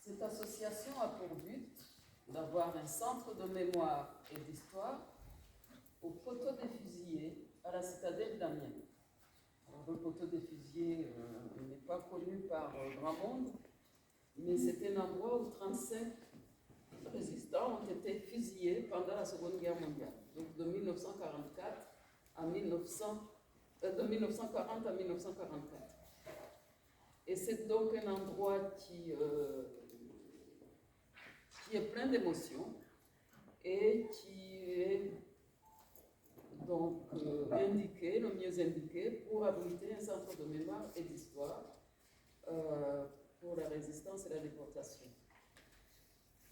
Cette association a pour but d'avoir un centre de mémoire et d'histoire au poteau des fusillés à la citadelle d'Amiens. Le poteau des fusillés n'est pas connu par grand monde, mais c'est un endroit où 35 résistants ont été fusillés pendant la Seconde Guerre mondiale, donc de 1944 à de 1940 à 1944. Et c'est donc un endroit qui est plein d'émotions et qui est donc indiqué, le mieux indiqué, pour abriter un centre de mémoire et d'histoire pour la résistance et la déportation.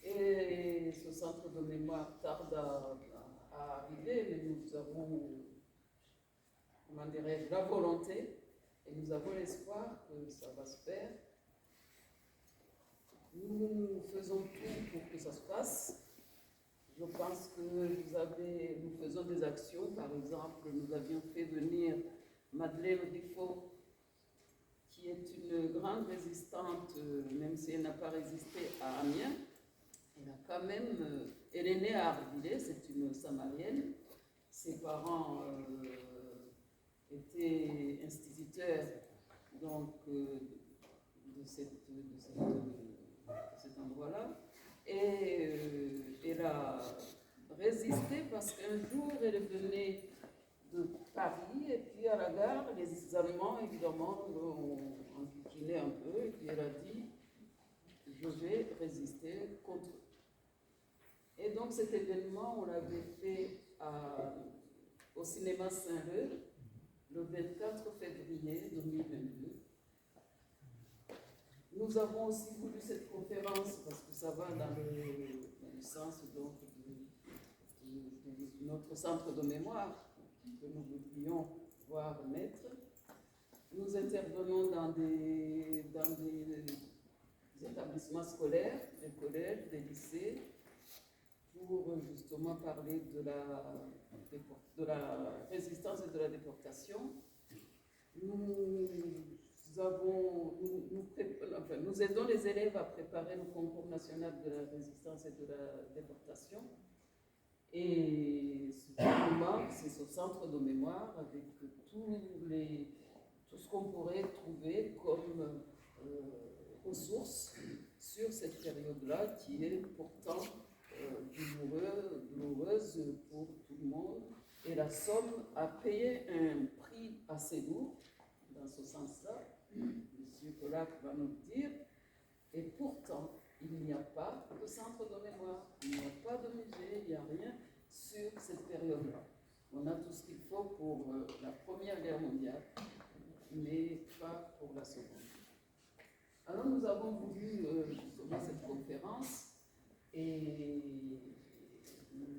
Et ce centre de mémoire tarde à arriver, mais nous avons, comment dirais-je, la volonté et nous avons l'espoir que ça va se faire. Nous faisons tout pour que ça se passe. Je pense que nous faisons des actions. Par exemple, nous avions fait venir Madeleine Riffaut, qui est une grande résistante, même si elle n'a pas résisté à Amiens. Elle est née à Arvillers, c'est une Samarienne. Ses parents étaient instituteurs donc, de cet endroit-là. Et elle a résisté parce qu'un jour, elle venait de Paris et puis à la gare, les Allemands, évidemment, ont enquiquiné un peu et puis elle a dit « je vais résister contre eux ». Et donc cet événement, on l'avait fait au cinéma Saint-Leu le 24 février 2022. Nous avons aussi voulu cette conférence parce que ça va dans le sens donc, de notre centre de mémoire que nous voudrions voir naître. Nous intervenons dans des établissements scolaires, des collèges, des lycées, pour justement parler de la résistance et de la déportation. Nous aidons les élèves à préparer le concours national de la résistance et de la déportation. Et ce qui nous manque, c'est ce centre de mémoire avec tout ce qu'on pourrait trouver comme ressources sur cette période-là qui est pourtant douloureuse pour tout le monde. Et la Somme a payé un prix assez lourd dans ce sens-là. M. Pollack va nous le dire. Et pourtant, il n'y a pas de centre de mémoire, il n'y a pas de musée, il n'y a rien sur cette période-là. On a tout ce qu'il faut pour la Première Guerre mondiale, mais pas pour la Seconde. Alors nous avons voulu justement cette conférence et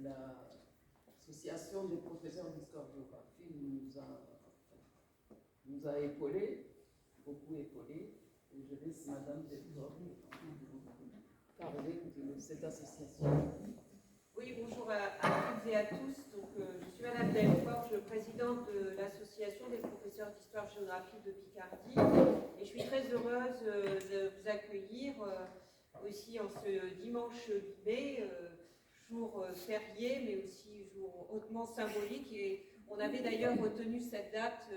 l'association des professeurs d'histoire-géographie nous a épaulés, beaucoup épaulés, et je laisse Madame Deltor parler de cette association. Oui, bonjour à toutes et à tous. Donc, je suis Madame Delforge, présidente de l'association des professeurs d'histoire-géographie de Picardie, et je suis très heureuse de vous accueillir aussi en ce dimanche 8 mai, jour férié, mais aussi jour hautement symbolique. Et on avait d'ailleurs retenu cette date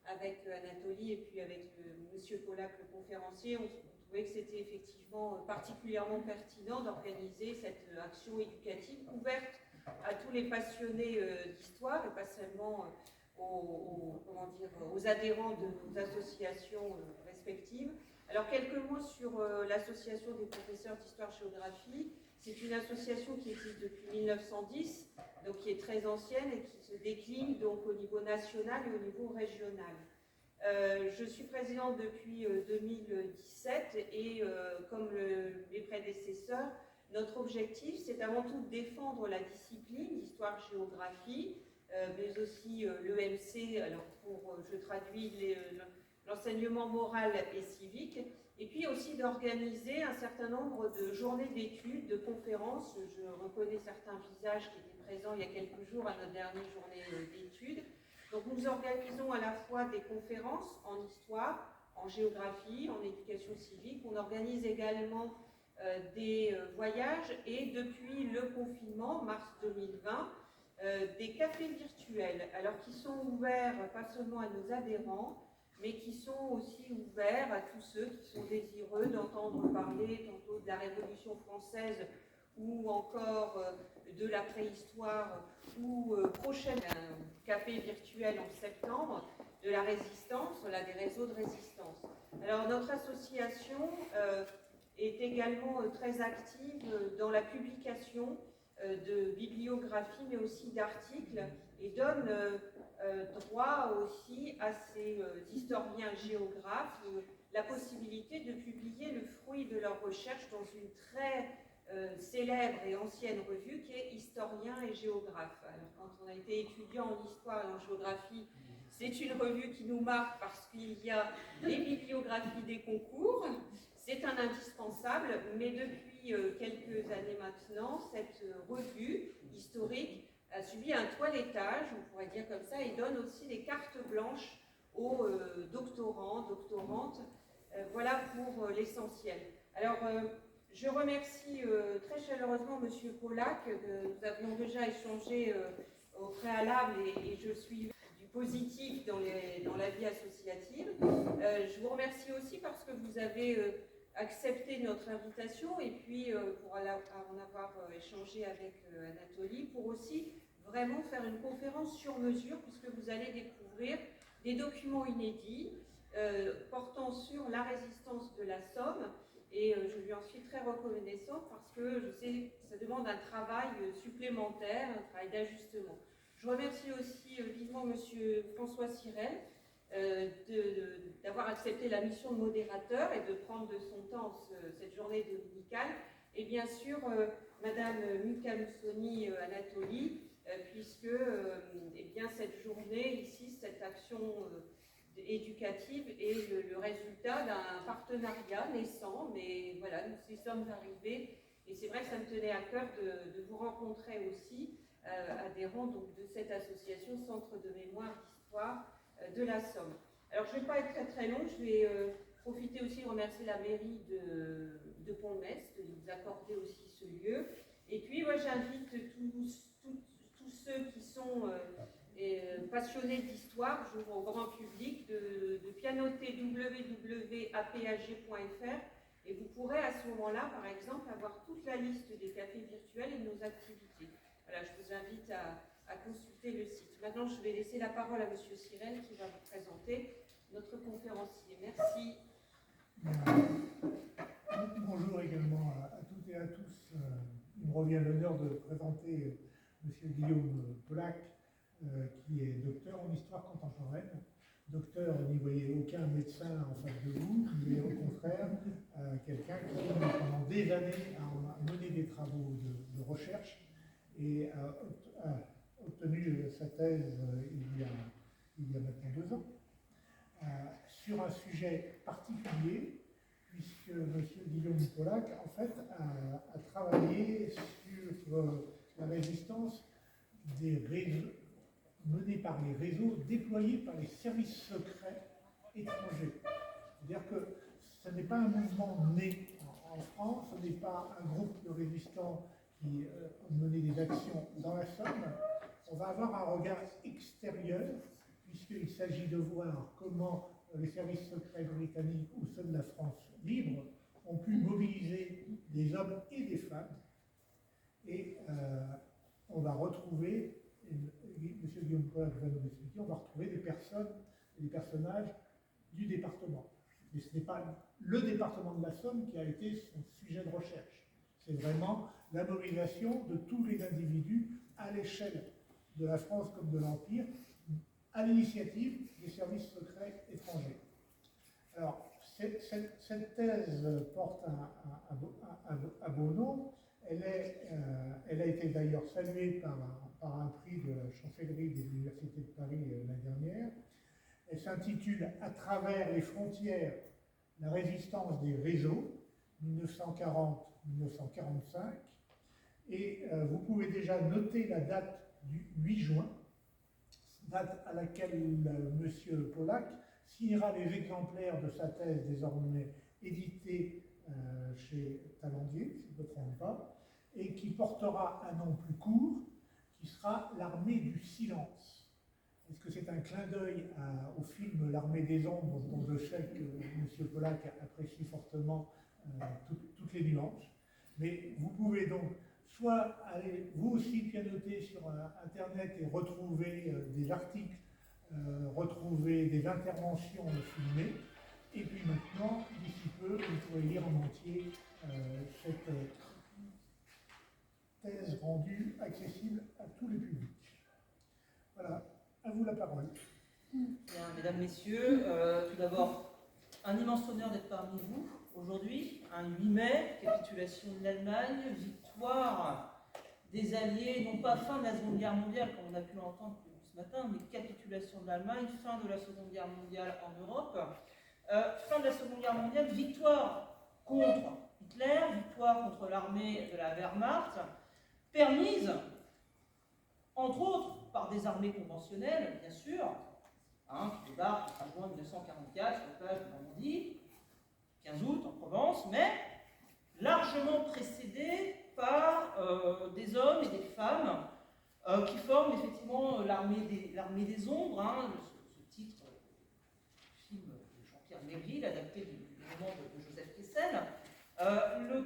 avec Anatolie et puis avec Monsieur Pollack, le conférencier. On trouvait que c'était effectivement particulièrement pertinent d'organiser cette action éducative ouverte à tous les passionnés d'histoire et pas seulement aux adhérents de nos associations respectives. Alors quelques mots sur l'association des professeurs d'histoire-géographie. C'est une association qui existe depuis 1910, donc qui est très ancienne et qui se décline donc au niveau national et au niveau régional. Je suis présidente depuis 2017 et comme mes prédécesseurs, notre objectif c'est avant tout de défendre la discipline d'histoire-géographie, mais aussi l'EMC, alors je traduis l'enseignement moral et civique, et puis aussi d'organiser un certain nombre de journées d'études, de conférences. Je reconnais certains visages qui étaient présents il y a quelques jours à notre dernière journée d'études. Donc nous organisons à la fois des conférences en histoire, en géographie, en éducation civique. On organise également des voyages et depuis le confinement, mars 2020, des cafés virtuels, alors qui sont ouverts pas seulement à nos adhérents, mais qui sont aussi ouverts à tous ceux qui sont désireux d'entendre parler tantôt de la Révolution française ou encore de la préhistoire ou prochain café virtuel en septembre, de la résistance, voilà, des réseaux de résistance. Alors notre association est également très active dans la publication de bibliographies, mais aussi d'articles, et donne droit aussi à ces historiens géographes la possibilité de publier le fruit de leurs recherches dans une très célèbre et ancienne revue qui est Historien et Géographe. Alors, quand on a été étudiant en histoire et en géographie, c'est une revue qui nous marque parce qu'il y a les bibliographies des concours. C'est un indispensable, mais depuis quelques années maintenant, cette revue historique a subi un toilettage, on pourrait dire comme ça, et donne aussi des cartes blanches aux doctorants, doctorantes. Voilà pour l'essentiel. Alors, je remercie très chaleureusement M. Pollack. Nous avions déjà échangé au préalable et je suis du positif dans la vie associative. Je vous remercie aussi parce que vous avez accepté notre invitation et puis pour en avoir échangé avec Anatolie, pour aussi vraiment faire une conférence sur mesure, puisque vous allez découvrir des documents inédits portant sur la résistance de la Somme. Et je lui en suis très reconnaissante parce que je sais que ça demande un travail supplémentaire, un travail d'ajustement. Je remercie aussi vivement M. François Sirel d'avoir accepté la mission de modérateur et de prendre de son temps cette journée dominicale. Et bien sûr, Madame Mika Moussoni Anatolie, puisque eh bien, cette journée ici, cette action éducative est le résultat d'un partenariat naissant, mais voilà, nous y sommes arrivés et c'est vrai que ça me tenait à cœur de vous rencontrer aussi, adhérents donc, de cette association Centre de mémoire d'histoire de la Somme. Alors je ne vais pas être très très long, je vais profiter aussi de remercier la mairie de Pont-de-Metz de nous accorder aussi ce lieu. Et puis moi j'invite tous ceux qui sont passionnés d'histoire, je vous au grand public, de pianoter www.apag.fr et vous pourrez à ce moment-là, par exemple, avoir toute la liste des cafés virtuels et de nos activités. Voilà, je vous invite à consulter le site. Maintenant, je vais laisser la parole à M. Sirel qui va vous présenter notre conférencier. Merci. Bonjour également à toutes et à tous. Il me revient l'honneur de présenter M. Guillaume Pollack, qui est docteur en histoire contemporaine. Docteur, n'y voyez aucun médecin en face de vous, mais au contraire, quelqu'un qui, pendant des années, a mené des travaux de recherche et a obtenu sa thèse il y a maintenant 2 ans, sur un sujet particulier, puisque M. Guillaume Pollack, en fait, a travaillé sur la résistance des réseaux, menée par les réseaux déployés par les services secrets étrangers. C'est-à-dire que ce n'est pas un mouvement né en France, ce n'est pas un groupe de résistants qui ont mené des actions dans la Somme. On va avoir un regard extérieur, puisqu'il s'agit de voir comment les services secrets britanniques ou ceux de la France libre ont pu mobiliser des hommes et des femmes. Et on va retrouver, M. Guillaume Pollack va nous l'expliquer, on va retrouver des personnes et des personnages du département. Mais ce n'est pas le département de la Somme qui a été son sujet de recherche. C'est vraiment la mobilisation de tous les individus à l'échelle de la France comme de l'Empire, à l'initiative des services secrets étrangers. Alors, cette thèse porte un beau nom. Elle a été d'ailleurs saluée par un prix de la chancellerie de l'Université de Paris l'année dernière. Elle s'intitule « À travers les frontières, la résistance des réseaux, 1940-1945 ». Et vous pouvez déjà noter la date du 8 juin, date à laquelle M. Pollack signera les exemplaires de sa thèse désormais éditée chez Talandier, si je ne me trompe pas, et qui portera un nom plus court, qui sera l'Armée du silence. Est-ce que c'est un clin d'œil au film L'Armée des ombres, dont je sais que M. Pollack apprécie fortement toutes les nuances. Mais vous pouvez donc soit aller vous aussi pianoter sur Internet et retrouver des articles, retrouver des interventions filmées, et puis maintenant, d'ici peu, vous pourrez lire en entier cette thèse rendue accessible à tous les publics. Voilà, à vous la parole. Bien, mesdames, messieurs, tout d'abord, un immense honneur d'être parmi vous aujourd'hui, un 8 mai, capitulation de l'Allemagne, victoire des Alliés, non pas fin de la Seconde Guerre mondiale, comme on a pu l'entendre ce matin, mais capitulation de l'Allemagne, fin de la Seconde Guerre mondiale en Europe. Fin de la Seconde Guerre mondiale, victoire contre Hitler, victoire contre l'armée de la Wehrmacht, permise, entre autres, par des armées conventionnelles, bien sûr, qui débarquent en juin 1944 sur la plage de Normandie, 15 août en Provence, mais largement précédée par des hommes et des femmes qui forment effectivement l'armée des ombres, ce titre du film de Jean-Pierre Melville, adapté du roman de Joseph Kessel. Le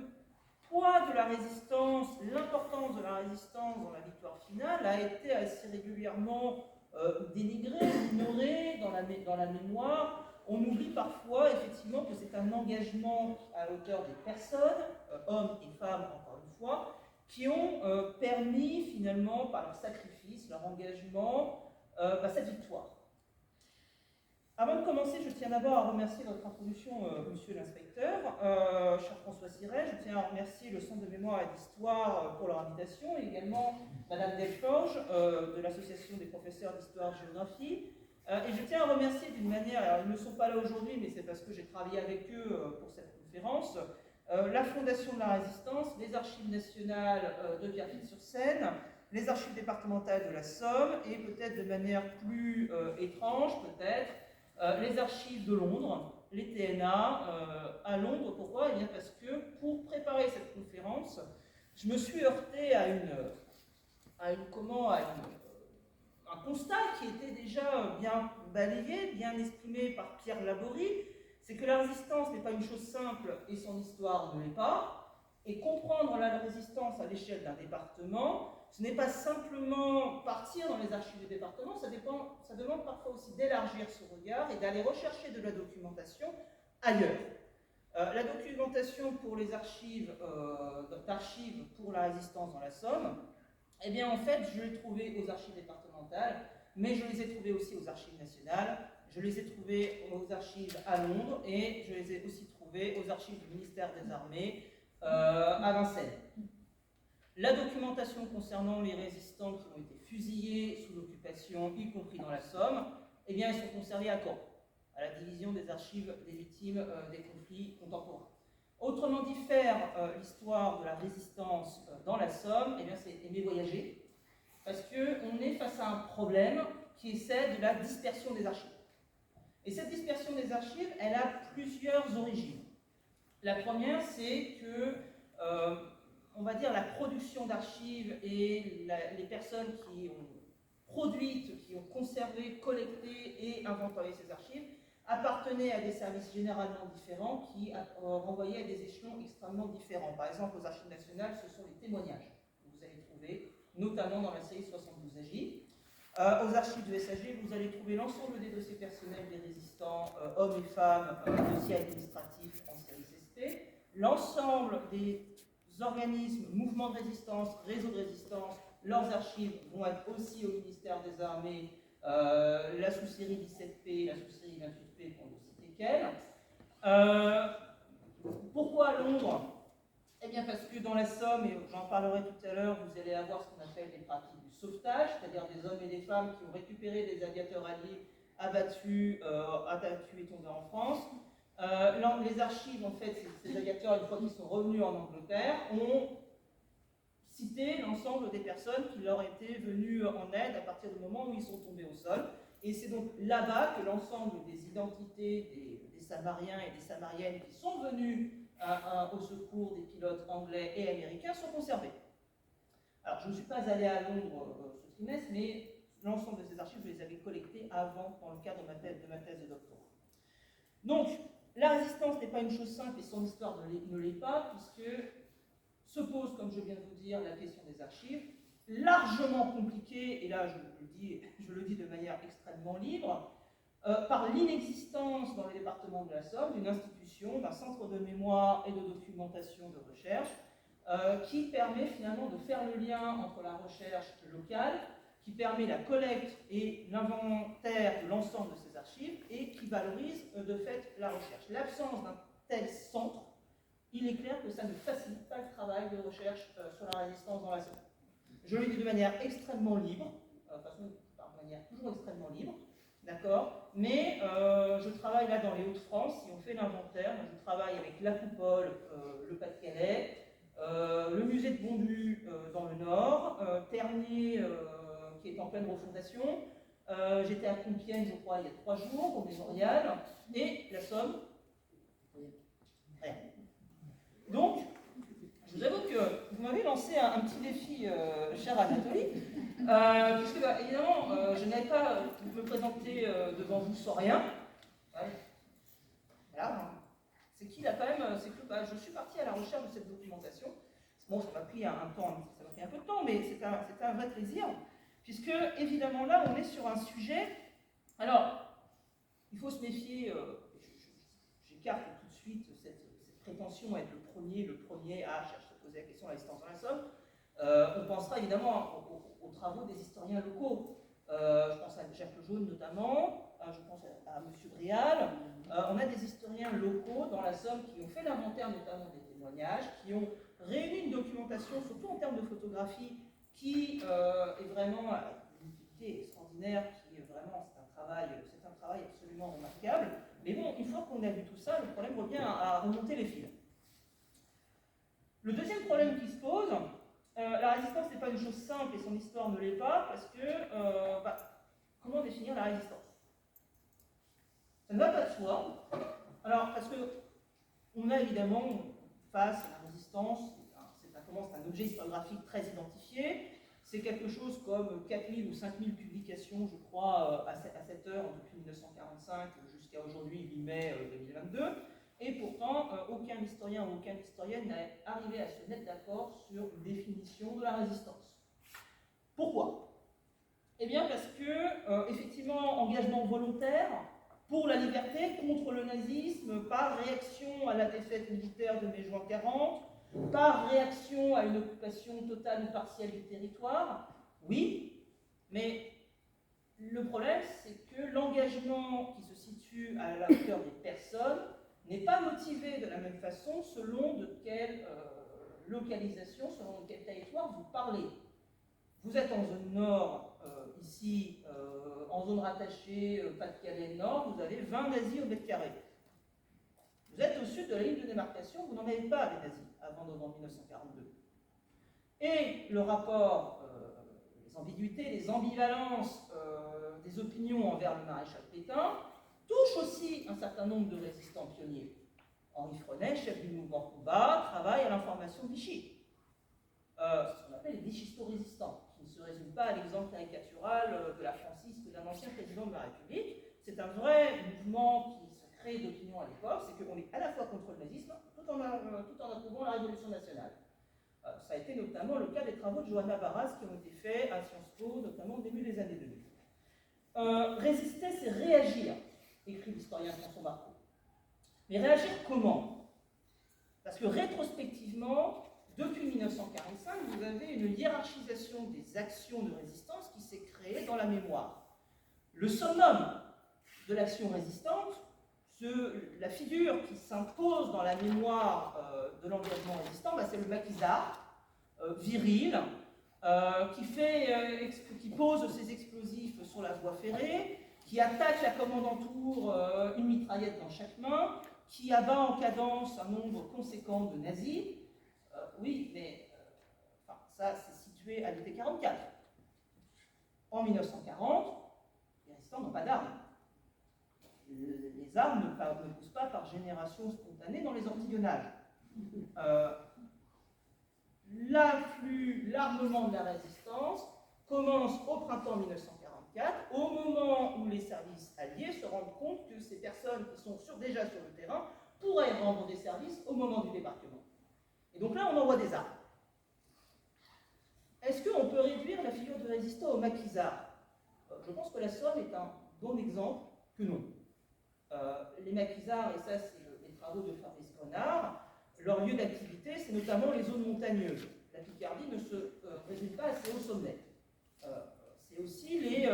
poids de la résistance, l'importance de la résistance dans la victoire finale a été assez régulièrement dénigré, ignoré dans la mémoire. On oublie parfois effectivement que c'est un engagement à la hauteur des personnes, hommes et femmes encore une fois, qui ont permis finalement par leur sacrifice, leur engagement, cette victoire. Avant de commencer, je tiens d'abord à remercier votre introduction, monsieur l'inspecteur, cher François Siret. Je tiens à remercier le Centre de mémoire et d'histoire pour leur invitation, et également madame Delforge de l'Association des professeurs d'histoire-géographie. Et je tiens à remercier d'une manière, alors ils ne sont pas là aujourd'hui, mais c'est parce que j'ai travaillé avec eux pour cette conférence, la Fondation de la Résistance, les Archives nationales de Pierrefitte-sur-Seine, les Archives départementales de la Somme, et peut-être de manière plus étrange, peut-être, les archives de Londres, les TNA à Londres. Pourquoi? Eh bien parce que pour préparer cette conférence, je me suis heurté à un constat qui était déjà bien balayé, bien exprimé par Pierre Laborie, c'est que la résistance n'est pas une chose simple et son histoire ne l'est pas. Et comprendre la résistance à l'échelle d'un département, ce n'est pas simplement partir dans les archives du département, ça demande parfois aussi d'élargir ce regard et d'aller rechercher de la documentation ailleurs. La documentation pour les archives d'archives pour la résistance dans la Somme, eh bien en fait je l'ai trouvée aux archives départementales, mais je les ai trouvées aussi aux archives nationales, je les ai trouvées aux archives à Londres et je les ai aussi trouvées aux archives du ministère des Armées à Vincennes. La documentation concernant les résistants qui ont été fusillés sous l'occupation, y compris dans la Somme, eh bien, elles sont conservées à Caen, à la division des archives des victimes des conflits contemporains. Autrement dit, faire l'histoire de la résistance dans la Somme, eh bien, c'est aimer voyager, parce qu'on est face à un problème qui est celle de la dispersion des archives. Et cette dispersion des archives, elle a plusieurs origines. La première, c'est que on va dire la production d'archives et les personnes qui ont produit, qui ont conservé, collecté et inventorié ces archives appartenaient à des services généralement différents qui renvoyaient à des échelons extrêmement différents. Par exemple, aux archives nationales, ce sont les témoignages que vous allez trouver, notamment dans la série 72 AJ. Aux archives du SAG, vous allez trouver l'ensemble des dossiers personnels des résistants, hommes et femmes, dossiers administratifs en série CSP, l'ensemble des organismes, mouvements de résistance, réseaux de résistance, leurs archives vont être aussi au ministère des Armées, la sous-série 17P, la sous-série 28P, pour ne citer qu'elle. Pourquoi Londres? Eh bien parce que dans la Somme, et j'en parlerai tout à l'heure, vous allez avoir ce qu'on appelle les pratiques du sauvetage, c'est-à-dire des hommes et des femmes qui ont récupéré des aviateurs alliés abattus et tombés en France. Les archives, en fait, ces aviateurs, une fois qu'ils sont revenus en Angleterre, ont cité l'ensemble des personnes qui leur étaient venues en aide à partir du moment où ils sont tombés au sol. Et c'est donc là-bas que l'ensemble des identités des Samariens et des Samariennes qui sont venus au secours des pilotes anglais et américains sont conservées. Alors, je ne suis pas allée à Londres ce trimestre, mais l'ensemble de ces archives, je les avais collectées avant, dans le cadre de ma thèse de doctorat. Donc, la résistance n'est pas une chose simple et son histoire ne l'est pas, puisque se pose, comme je viens de vous dire, la question des archives, largement compliquée, et là je le dis de manière extrêmement libre, par l'inexistence dans le département de la Somme d'une institution, d'un centre de mémoire et de documentation de recherche, qui permet finalement de faire le lien entre la recherche locale, qui permet la collecte et l'inventaire de l'ensemble de ces archives et qui valorise de fait la recherche. L'absence d'un tel centre, il est clair que ça ne facilite pas le travail de recherche sur la résistance dans la Somme. Je le dis de manière extrêmement libre, de manière toujours extrêmement libre, d'accord, mais je travaille là dans les Hauts-de-France, si on fait l'inventaire, je travaille avec la Coupole, le Pas-de-Calais, le musée de Bondu dans le Nord, Ternier qui est en pleine refondation, j'étais à Compiègne, je crois, il y a 3 jours, au mémorial, et la Somme, rien. Donc, je vous avoue que vous m'avez lancé un petit défi, cher Anatolie, puisque évidemment, je n'avais pas me présenter devant vous sans rien. Ouais. Voilà. C'est qu'il a quand même, c'est que je suis partie à la recherche de cette documentation. Bon, ça m'a pris un peu de temps, mais c'était un vrai plaisir, puisque évidemment là, on est sur un sujet. Alors, il faut se méfier. J'écarte tout de suite cette prétention à être le premier à se poser la question de la résistance dans la Somme. On pensera évidemment aux travaux des historiens locaux. Je pense à Jacques Lejeune notamment, je pense à M. Brial. On a des historiens locaux dans la Somme qui ont fait l'inventaire notamment des témoignages, qui ont réuni une documentation, surtout en termes de photographie, qui est vraiment une utilité extraordinaire, qui est vraiment, c'est un travail absolument remarquable. Mais bon, une fois qu'on a vu tout ça, le problème revient à remonter les fils. Le deuxième problème qui se pose, la résistance n'est pas une chose simple et son histoire ne l'est pas, parce que comment définir la résistance? Ça ne va pas de soi. Alors, parce qu'on a évidemment face à la résistance, c'est un objet historiographique très identifié, c'est quelque chose comme 4000 ou 5000 publications, je crois, à cette heure, depuis 1945 jusqu'à aujourd'hui, 8 mai 2022. Et pourtant, aucun historien ou aucune historienne n'est arrivé à se mettre d'accord sur une définition de la résistance. Pourquoi? Eh bien parce que, effectivement, engagement volontaire pour la liberté contre le nazisme, par réaction à la défaite militaire de mai-juin 40, par réaction à une occupation totale ou partielle du territoire, oui, mais le problème, c'est que l'engagement qui se situe à la hauteur des personnes n'est pas motivé de la même façon selon de quelle localisation, selon de quel territoire vous parlez. Vous êtes en zone nord, ici, en zone rattachée, Pas-de-Calais Nord, vous avez 20 nazis au mètre carré. Vous êtes au sud de la ligne de démarcation, vous n'en avez pas des nazis avant novembre 1942. Et le rapport, les ambiguïtés, les ambivalences des opinions envers le maréchal Pétain touche aussi un certain nombre de résistants pionniers. Henri Frenay, chef du mouvement combat, travaille à l'information Vichy. C'est ce qu'on appelle les vichisto-résistants, qui ne se résument pas à l'exemple caricatural de la francisque d'un ancien président de la République. C'est un vrai mouvement qui se crée d'opinion à l'époque, c'est qu'on est à la fois contre le nazisme, tout en approuvant la Révolution nationale. Ça a été notamment le cas des travaux de Johanna Barras qui ont été faits à Sciences Po, notamment au début des années 2000. Résister, c'est réagir, écrit l'historien François Marco. Mais réagir comment? Parce que rétrospectivement, depuis 1945, vous avez une hiérarchisation des actions de résistance qui s'est créée dans la mémoire. Le summum de l'action résistante, la figure qui s'impose dans la mémoire de l'engagement résistant, c'est le maquisard, viril, qui pose ses explosifs sur la voie ferrée, qui attaque la commandanture, une mitraillette dans chaque main, qui abat en cadence un nombre conséquent de nazis. Oui, mais ça, c'est situé à l'été 44. En 1940, les résistants n'ont pas d'armes. Les armes ne poussent pas par génération spontanée dans les ortillonnages. L'afflux, l'armement de la résistance commence au printemps 1944, au moment où les services alliés se rendent compte que ces personnes qui sont déjà sur le terrain pourraient rendre des services au moment du débarquement. Et donc là, on envoie des armes. Est-ce qu'on peut réduire la figure du résistant au maquisard? Je pense que la Somme est un bon exemple que non. Les maquisards, et ça c'est les travaux de Fabrice Grenard, leur lieu d'activité, c'est notamment les zones montagneuses. La Picardie ne se résume pas assez au sommet. C'est aussi les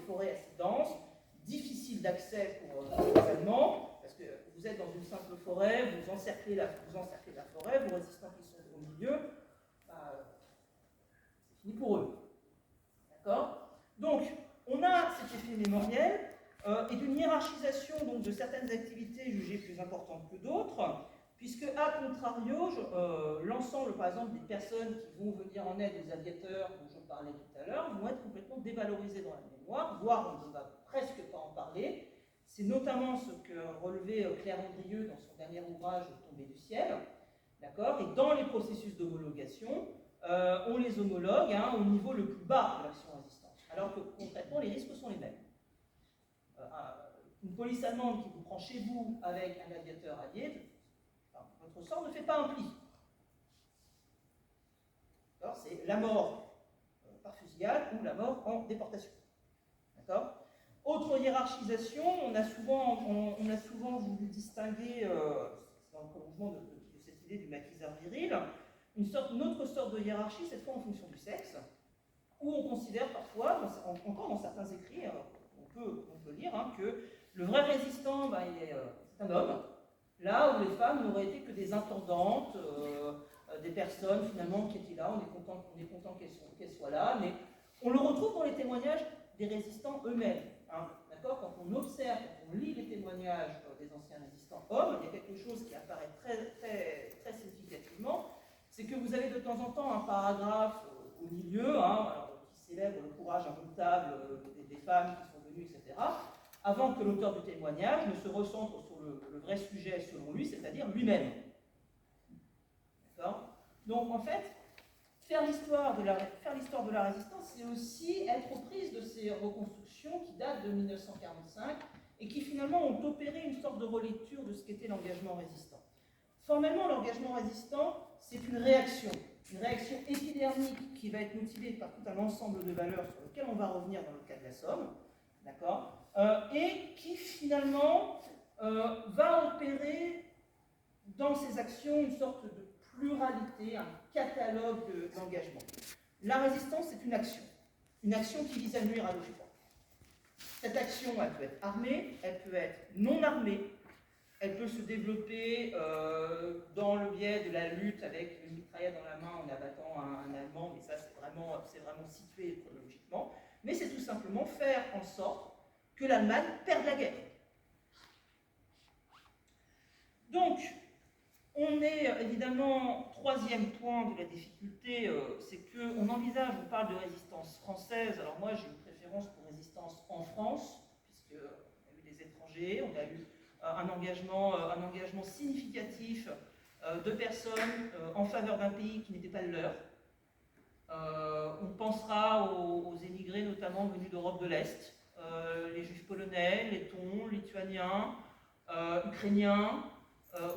forêts assez denses, difficiles d'accès pour les Allemands, parce que vous êtes dans une simple forêt, vous encerclez la forêt, vos résistants qui sont au milieu, c'est fini pour eux. D'accord? Donc, on a cet effet mémoriel et d'une hiérarchisation donc, de certaines activités jugées plus importantes que d'autres, puisque, à contrario, l'ensemble, par exemple, des personnes qui vont venir en aide aux aviateurs, dont je parlais tout à l'heure, vont être complètement dévalorisées dans la mémoire, voire on ne va presque pas en parler. C'est notamment ce que relevait Claire Andrieux dans son dernier ouvrage Tombée du ciel. D'accord? Et dans les processus d'homologation, on les homologue au niveau le plus bas de l'action résistance, alors que concrètement les risques sont les mêmes. Une police allemande qui vous prend chez vous avec un aviateur allié, votre sort ne fait pas un pli. C'est la mort par fusillade ou la mort en déportation. D'accord? Autre hiérarchisation, on a souvent voulu distinguer, dans le prolongement de cette idée du maquisard viril, une autre sorte de hiérarchie, cette fois en fonction du sexe, où on considère parfois, encore dans certains écrits, on peut lire, que le vrai résistant, c'est un homme, là où les femmes n'auraient été que des intendantes, des personnes finalement qui étaient là, on est content qu'elles soient là, mais on le retrouve dans les témoignages des résistants eux-mêmes. D'accord? Quand on observe, quand on lit les témoignages des anciens résistants hommes, il y a quelque chose qui apparaît très, très, très significativement, c'est que vous avez de temps en temps un paragraphe au milieu, qui célèbre le courage indomptable des femmes qui sont venues, etc., avant que l'auteur du témoignage ne se recentre sur le vrai sujet selon lui, c'est-à-dire lui-même. D'accord? Donc en fait, faire l'histoire de la résistance, c'est aussi être aux prises de ces reconstructions qui datent de 1945 et qui finalement ont opéré une sorte de relecture de ce qu'était l'engagement résistant. Formellement, l'engagement résistant, c'est une réaction épidermique qui va être motivée par tout un ensemble de valeurs sur lesquelles on va revenir dans le cas de la Somme, d'accord, et qui finalement va opérer dans ses actions une sorte de pluralité, un catalogue d'engagement. La résistance, c'est une action qui vise à nuire à l'occupant. Cette action, elle peut être armée, elle peut être non armée, elle peut se développer dans le biais de la lutte avec une mitraillette dans la main en abattant un Allemand, mais ça c'est vraiment situé chronologiquement, mais c'est tout simplement faire en sorte que l'Allemagne perde la guerre. Donc, on est évidemment, troisième point de la difficulté, c'est qu'on envisage, on parle de résistance française, alors moi j'ai une préférence pour résistance en France, puisqu'on a eu des étrangers, on a eu un engagement significatif de personnes en faveur d'un pays qui n'était pas le leur. On pensera aux émigrés notamment venus d'Europe de l'Est, les juifs polonais, lettons, lituaniens, ukrainiens,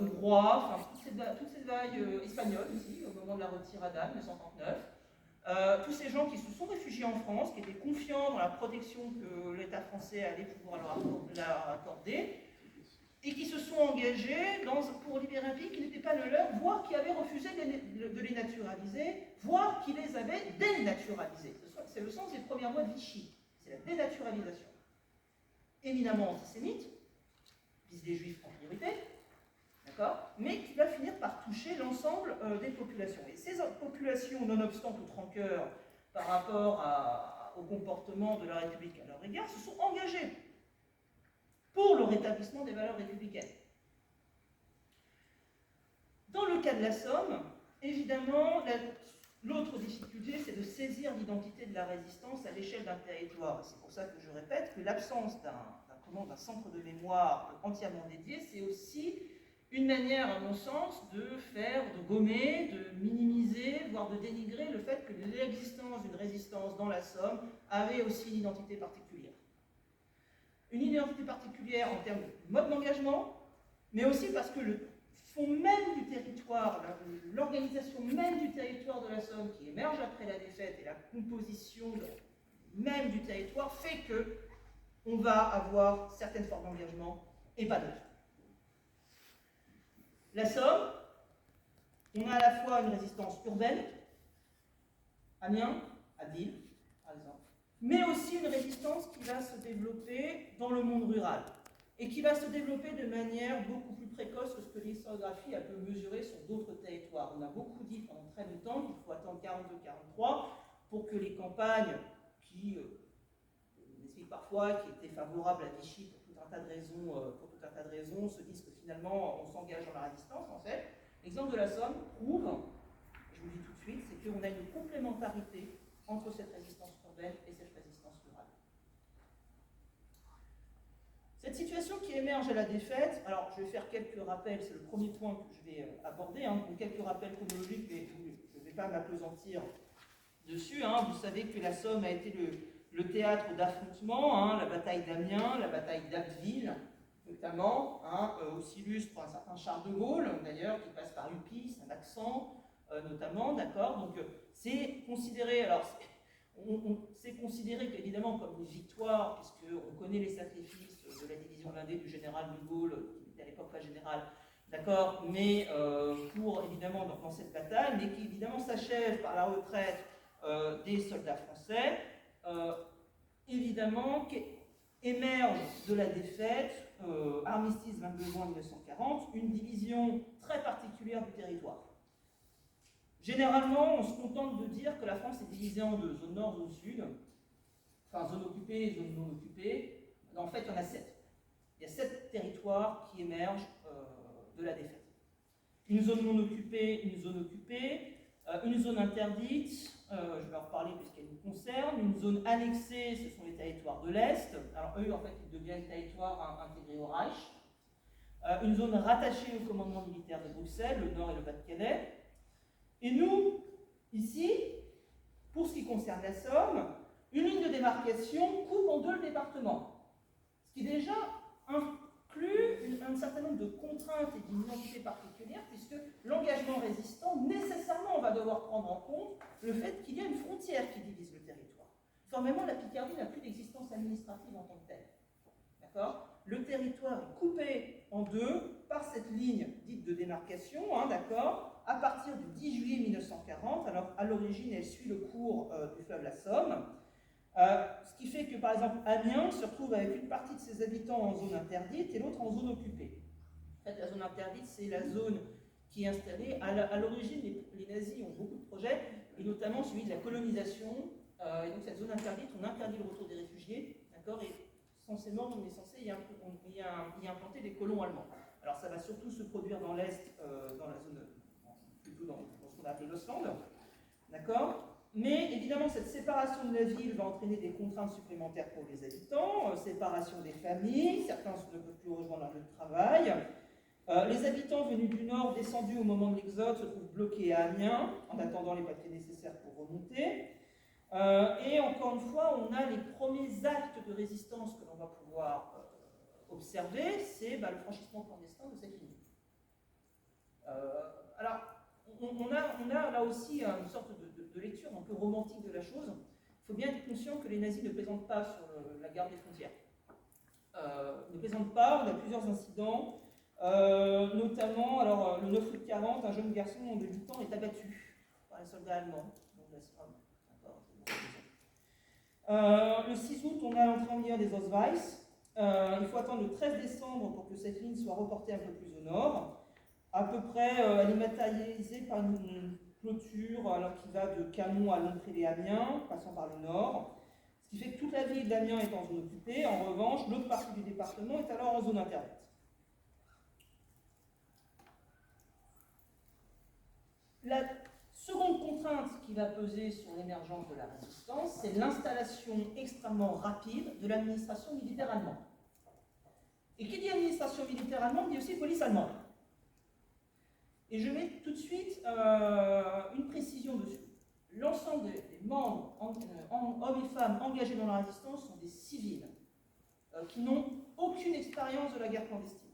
hongrois, enfin toutes ces vagues espagnoles aussi, au moment de la retirada en 1939. Tous ces gens qui se sont réfugiés en France, qui étaient confiants dans la protection que l'État français allait pouvoir leur accorder, et qui se sont engagés pour libérer un pays qui n'était pas le leur, voire qui avait refusé de les naturaliser, voire qui les avait dénaturalisés. C'est le sens des premières lois de Vichy, c'est la dénaturalisation. Éminemment antisémite, vise des juifs en priorité, d'accord, mais qui va finir par toucher l'ensemble des populations. Et ces populations, nonobstant toute rancœur par rapport au comportement de la République à leur égard, se sont engagées pour le rétablissement des valeurs républicaines. Dans le cas de la Somme, évidemment, l'autre difficulté, c'est de saisir l'identité de la résistance à l'échelle d'un territoire. C'est pour ça que je répète que l'absence d'un centre de mémoire entièrement dédié, c'est aussi une manière, à mon sens, de gommer, de minimiser, voire de dénigrer le fait que l'existence d'une résistance dans la Somme avait aussi une identité particulière. Une identité particulière en termes de mode d'engagement, mais aussi parce que le fond même du territoire, l'organisation même du territoire de la Somme qui émerge après la défaite et la composition même du territoire fait que on va avoir certaines formes d'engagement et pas d'autres. La Somme, on a à la fois une résistance urbaine, Amiens, Abbeville, par exemple, mais aussi une résistance qui va se développer dans le monde rural et qui va se développer de manière beaucoup plus précoce que ce que l'historiographie a pu mesurer sur d'autres territoires. On a beaucoup dit pendant très longtemps qu'il faut attendre 42-43 pour que les campagnes qui, on explique parfois, qui étaient favorables à Vichy pour tout un tas de raisons, se disent que finalement on s'engage dans la résistance. En fait, l'exemple de la Somme prouve, je vous le dis tout de suite, c'est qu'on a une complémentarité entre cette résistance urbaine et cette résistance rurale. Cette situation qui émerge à la défaite, alors je vais faire quelques rappels, c'est le premier point que je vais aborder, donc quelques rappels chronologiques, mais je ne vais pas m'appesantir dessus. Vous savez que la Somme a été le théâtre d'affrontements, la bataille d'Amiens, la bataille d'Abbeville, notamment, aussi illustre un certain Charles de Gaulle, d'ailleurs, qui passe par Upis, un accent, notamment, d'accord. Donc c'est considéré, c'est considéré évidemment comme une victoire, puisqu'on connaît les sacrifices de la division blindée du général de Gaulle, qui n'était à l'époque pas général, d'accord, mais pour évidemment dans cette bataille, mais qui évidemment s'achève par la retraite des soldats français, évidemment, qui émerge de la défaite, armistice 22 juin 1940, une division très particulière du territoire. Généralement, on se contente de dire que la France est divisée en deux, zone nord, zone sud, enfin zone occupée et zone non occupée. En fait, il y en a 7. Il y a 7 territoires qui émergent de la défaite. Une zone non occupée, une zone occupée, une zone interdite, je vais en reparler puisqu'elle nous concerne, une zone annexée, ce sont les territoires de l'Est. Alors eux, en fait, ils deviennent territoires intégrés au Reich. Une zone rattachée au commandement militaire de Bruxelles, le Nord et le Pas-de-Calais. Et nous, ici, pour ce qui concerne la Somme, une ligne de démarcation coupe en deux le département. Ce qui déjà inclut un certain nombre de contraintes et d'une identité particulière, puisque l'engagement résistant, nécessairement, va devoir prendre en compte le fait qu'il y a une frontière qui divise le territoire. Formellement, la Picardie n'a plus d'existence administrative en tant que telle. D'accord ? Le territoire est coupé en deux par cette ligne dite de démarcation, d'accord, à partir du 10 juillet 1940. Alors, à l'origine, elle suit le cours du fleuve la Somme. Ce qui fait que, par exemple, Amiens se retrouve avec une partie de ses habitants en zone interdite et l'autre en zone occupée. En fait, la zone interdite, c'est la zone qui est installée. À l'origine, les nazis ont beaucoup de projets, et notamment celui de la colonisation. Et donc, cette zone interdite, on interdit le retour des réfugiés, d'accord, et censément, on est censé y implanter des colons allemands. Alors, ça va surtout se produire dans l'Est, dans la zone, plutôt dans ce qu'on a appelé l'Ostland, d'accord. Mais évidemment, cette séparation de la ville va entraîner des contraintes supplémentaires pour les habitants, séparation des familles, certains ne peuvent plus rejoindre leur lieu de travail. Les habitants venus du nord, descendus au moment de l'exode, se trouvent bloqués à Amiens, en attendant les papiers nécessaires pour remonter. Et encore une fois, on a les premiers actes de résistance que l'on va pouvoir observer, c'est le franchissement clandestin de cette ligne. Alors, on a là aussi une sorte de lecture un peu romantique de la chose. Il faut bien être conscient que les nazis ne plaisantent pas sur la garde des frontières. Ils ne plaisantent pas, on a plusieurs incidents, notamment, alors, le 9 août 40, un jeune garçon de 8 ans est abattu par les soldats allemands. Le 6 août, on a l'entrée en guerre des Ausweis. Il faut attendre le 13 décembre pour que cette ligne soit reportée un peu plus au nord. À peu près, elle est matérialisée par une clôture qui va de Camon à Longpré et Amiens, passant par le nord. Ce qui fait que toute la ville d'Amiens est en zone occupée. En revanche, l'autre partie du département est alors en zone interdite. La seconde contrainte qui va peser sur l'émergence de la résistance, c'est l'installation extrêmement rapide de l'administration militaire allemande. Et qui dit administration militaire allemande dit aussi police allemande. Et je mets tout de suite une précision dessus. L'ensemble des membres, hommes et femmes engagés dans la résistance, sont des civils qui n'ont aucune expérience de la guerre clandestine.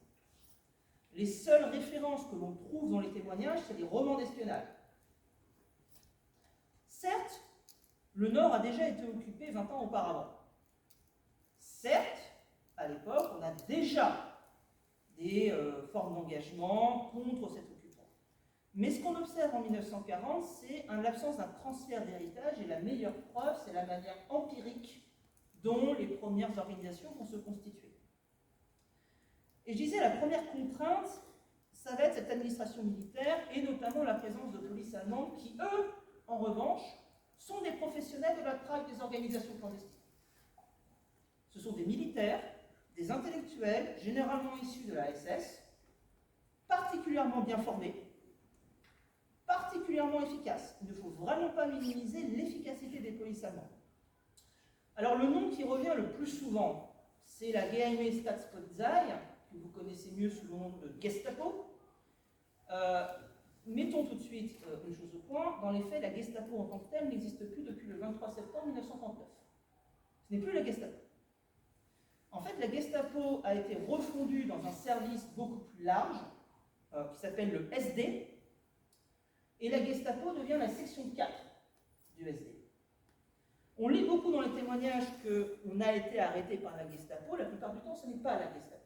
Les seules références que l'on trouve dans les témoignages, c'est des romans d'espionnage. Certes, le Nord a déjà été occupé 20 ans auparavant. Certes, à l'époque, on a déjà des formes d'engagement contre cet occupant. Mais ce qu'on observe en 1940, c'est l'absence d'un transfert d'héritage, et la meilleure preuve, c'est la manière empirique dont les premières organisations vont se constituer. Et je disais, la première contrainte, ça va être cette administration militaire, et notamment la présence de polices allemandes qui, eux, en revanche, sont des professionnels de la traque des organisations clandestines. Ce sont des militaires, des intellectuels, généralement issus de la SS, particulièrement bien formés, particulièrement efficaces. Il ne faut vraiment pas minimiser l'efficacité des polices allemandes. Alors le nom qui revient le plus souvent, c'est la Geheime Staatspolizei, que vous connaissez mieux sous le nom de Gestapo. Mettons tout de suite une chose au point. Dans les faits, la Gestapo en tant que telle n'existe plus depuis le 23 septembre 1939. Ce n'est plus la Gestapo. En fait, la Gestapo a été refondue dans un service beaucoup plus large, qui s'appelle le SD, et la Gestapo devient la section 4 du SD. On lit beaucoup dans les témoignages qu'on a été arrêté par la Gestapo. La plupart du temps, ce n'est pas la Gestapo.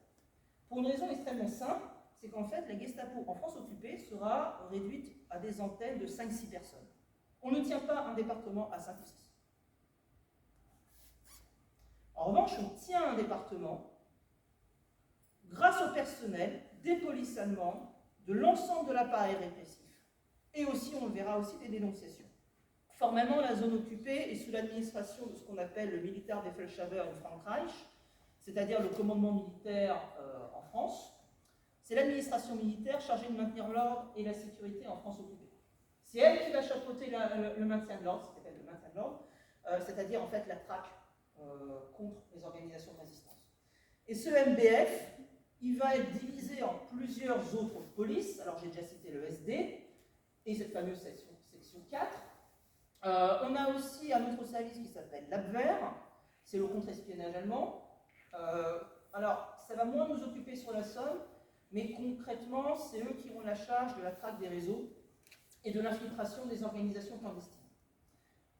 Pour une raison extrêmement simple, c'est qu'en fait, la Gestapo en France occupée sera réduite à des antennes de 5-6 personnes. On ne tient pas un département à 5 ou 6. En revanche, on tient un département grâce au personnel des polices allemandes, de l'ensemble de l'appareil répressif, et aussi, on le verra aussi, des dénonciations. Formellement, la zone occupée est sous l'administration de ce qu'on appelle le Militär Befehlshaber in Frankreich, c'est-à-dire le commandement militaire en France. C'est l'administration militaire chargée de maintenir l'ordre et la sécurité en France occupée. C'est elle qui va chapeauter le maintien de l'ordre, ce qu'on appelle le maintien de l'ordre, c'est-à-dire en fait la traque contre les organisations de résistance. Et ce MBF, il va être divisé en plusieurs autres polices. Alors j'ai déjà cité le SD et cette fameuse section 4. On a aussi un autre service qui s'appelle l'Abwehr, c'est le contre-espionnage allemand. Alors ça va moins nous occuper sur la Somme, mais concrètement, c'est eux qui ont la charge de la traque des réseaux et de l'infiltration des organisations clandestines.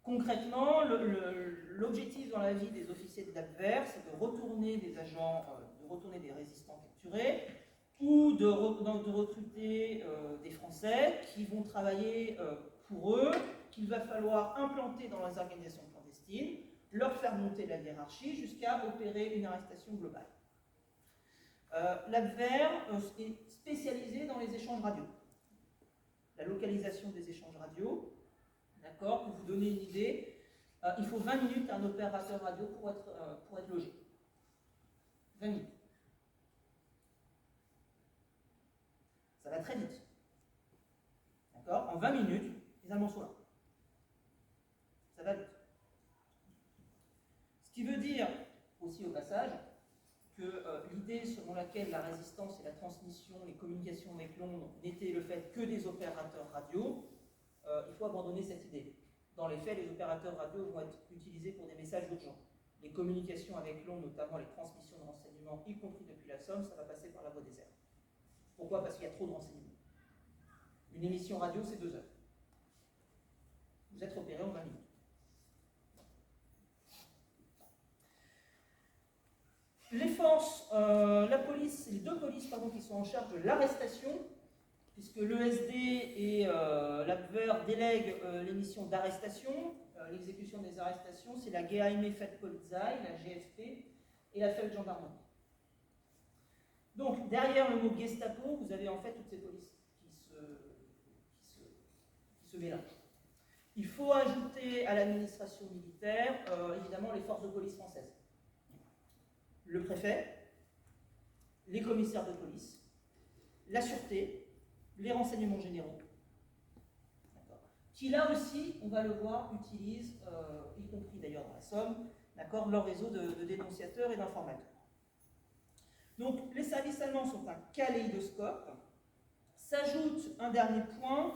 Concrètement, l'objectif dans la vie des officiers de l'Abwehr, c'est de retourner des agents, de retourner des résistants capturés, ou de recruter des Français qui vont travailler pour eux, qu'il va falloir implanter dans les organisations clandestines, leur faire monter la hiérarchie jusqu'à opérer une arrestation globale. L'Abwehr est spécialisé dans les échanges radio, la localisation des échanges radio. D'accord, pour vous donner une idée, il faut 20 minutes à un opérateur radio pour être logé. 20 minutes. Ça va très vite. D'accord, en 20 minutes, les Allemands sont là. Ça va vite. Ce qui veut dire, aussi au passage, que l'idée selon laquelle la résistance et la transmission, les communications avec Londres n'étaient le fait que des opérateurs radio, il faut abandonner cette idée. Dans les faits, les opérateurs radio vont être utilisés pour des messages urgents. Les communications avec Londres, notamment les transmissions de renseignements, y compris depuis la Somme, ça va passer par la voie des airs. Pourquoi? Parce qu'il y a trop de renseignements. Une émission radio, c'est 2 heures. Vous êtes repéré en 20 minutes. Les forces, la police, les 2 polices qui sont en charge de l'arrestation, puisque l'ESD et l'Abwehr délèguent les missions d'arrestation, l'exécution des arrestations, c'est la Geheime Feldpolizei, la GFP, et la Feldgendarmerie. Donc, derrière le mot Gestapo, vous avez en fait toutes ces polices qui se mélangent. Il faut ajouter à l'administration militaire, évidemment, les forces de police françaises. Le préfet, les commissaires de police, la sûreté, les renseignements généraux, qui là aussi, on va le voir, utilisent, y compris d'ailleurs dans la Somme, leur réseau de dénonciateurs et d'informateurs. Donc les services allemands sont un kaléidoscope. S'ajoute un dernier point,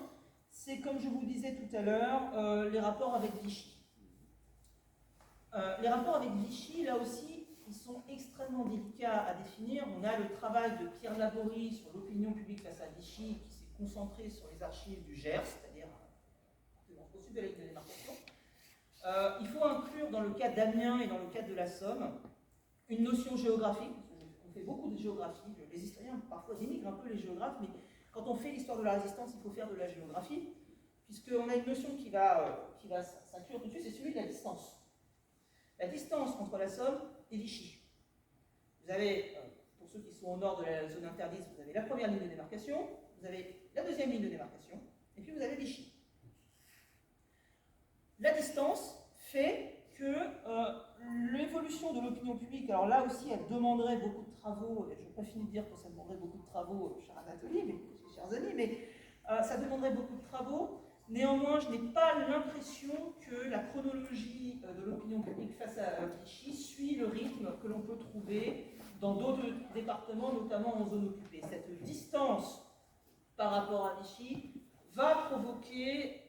c'est comme je vous disais tout à l'heure, les rapports avec Vichy. Les rapports avec Vichy, là aussi, ils sont extrêmement délicats à définir. On a le travail de Pierre Laborie sur l'opinion publique face à Vichy, qui s'est concentré sur les archives du Gers, c'est-à-dire au sud de la ligne de démarcation. Il faut inclure dans le cas d'Amiens et dans le cas de la Somme une notion géographique. On fait beaucoup de géographie. Les historiens parfois dénigrent un peu les géographes, mais quand on fait l'histoire de la résistance, il faut faire de la géographie, puisqu'on a une notion qui va s'inclure tout de suite, c'est celui de la distance. La distance entre la Somme et Vichy. Vous avez, pour ceux qui sont au nord de la zone interdite, vous avez la première ligne de démarcation, vous avez la deuxième ligne de démarcation, et puis vous avez Vichy. La distance fait que l'évolution de l'opinion publique, alors là aussi, elle demanderait beaucoup de travaux, et je n'ai pas fini de dire que ça demanderait beaucoup de travaux, cher Anatolie, chers amis, mais ça demanderait beaucoup de travaux. Néanmoins, je n'ai pas l'impression que la chronologie de l'opinion publique face à Vichy suit le rythme que l'on peut trouver dans d'autres départements, notamment en zone occupée. Cette distance par rapport à Vichy va provoquer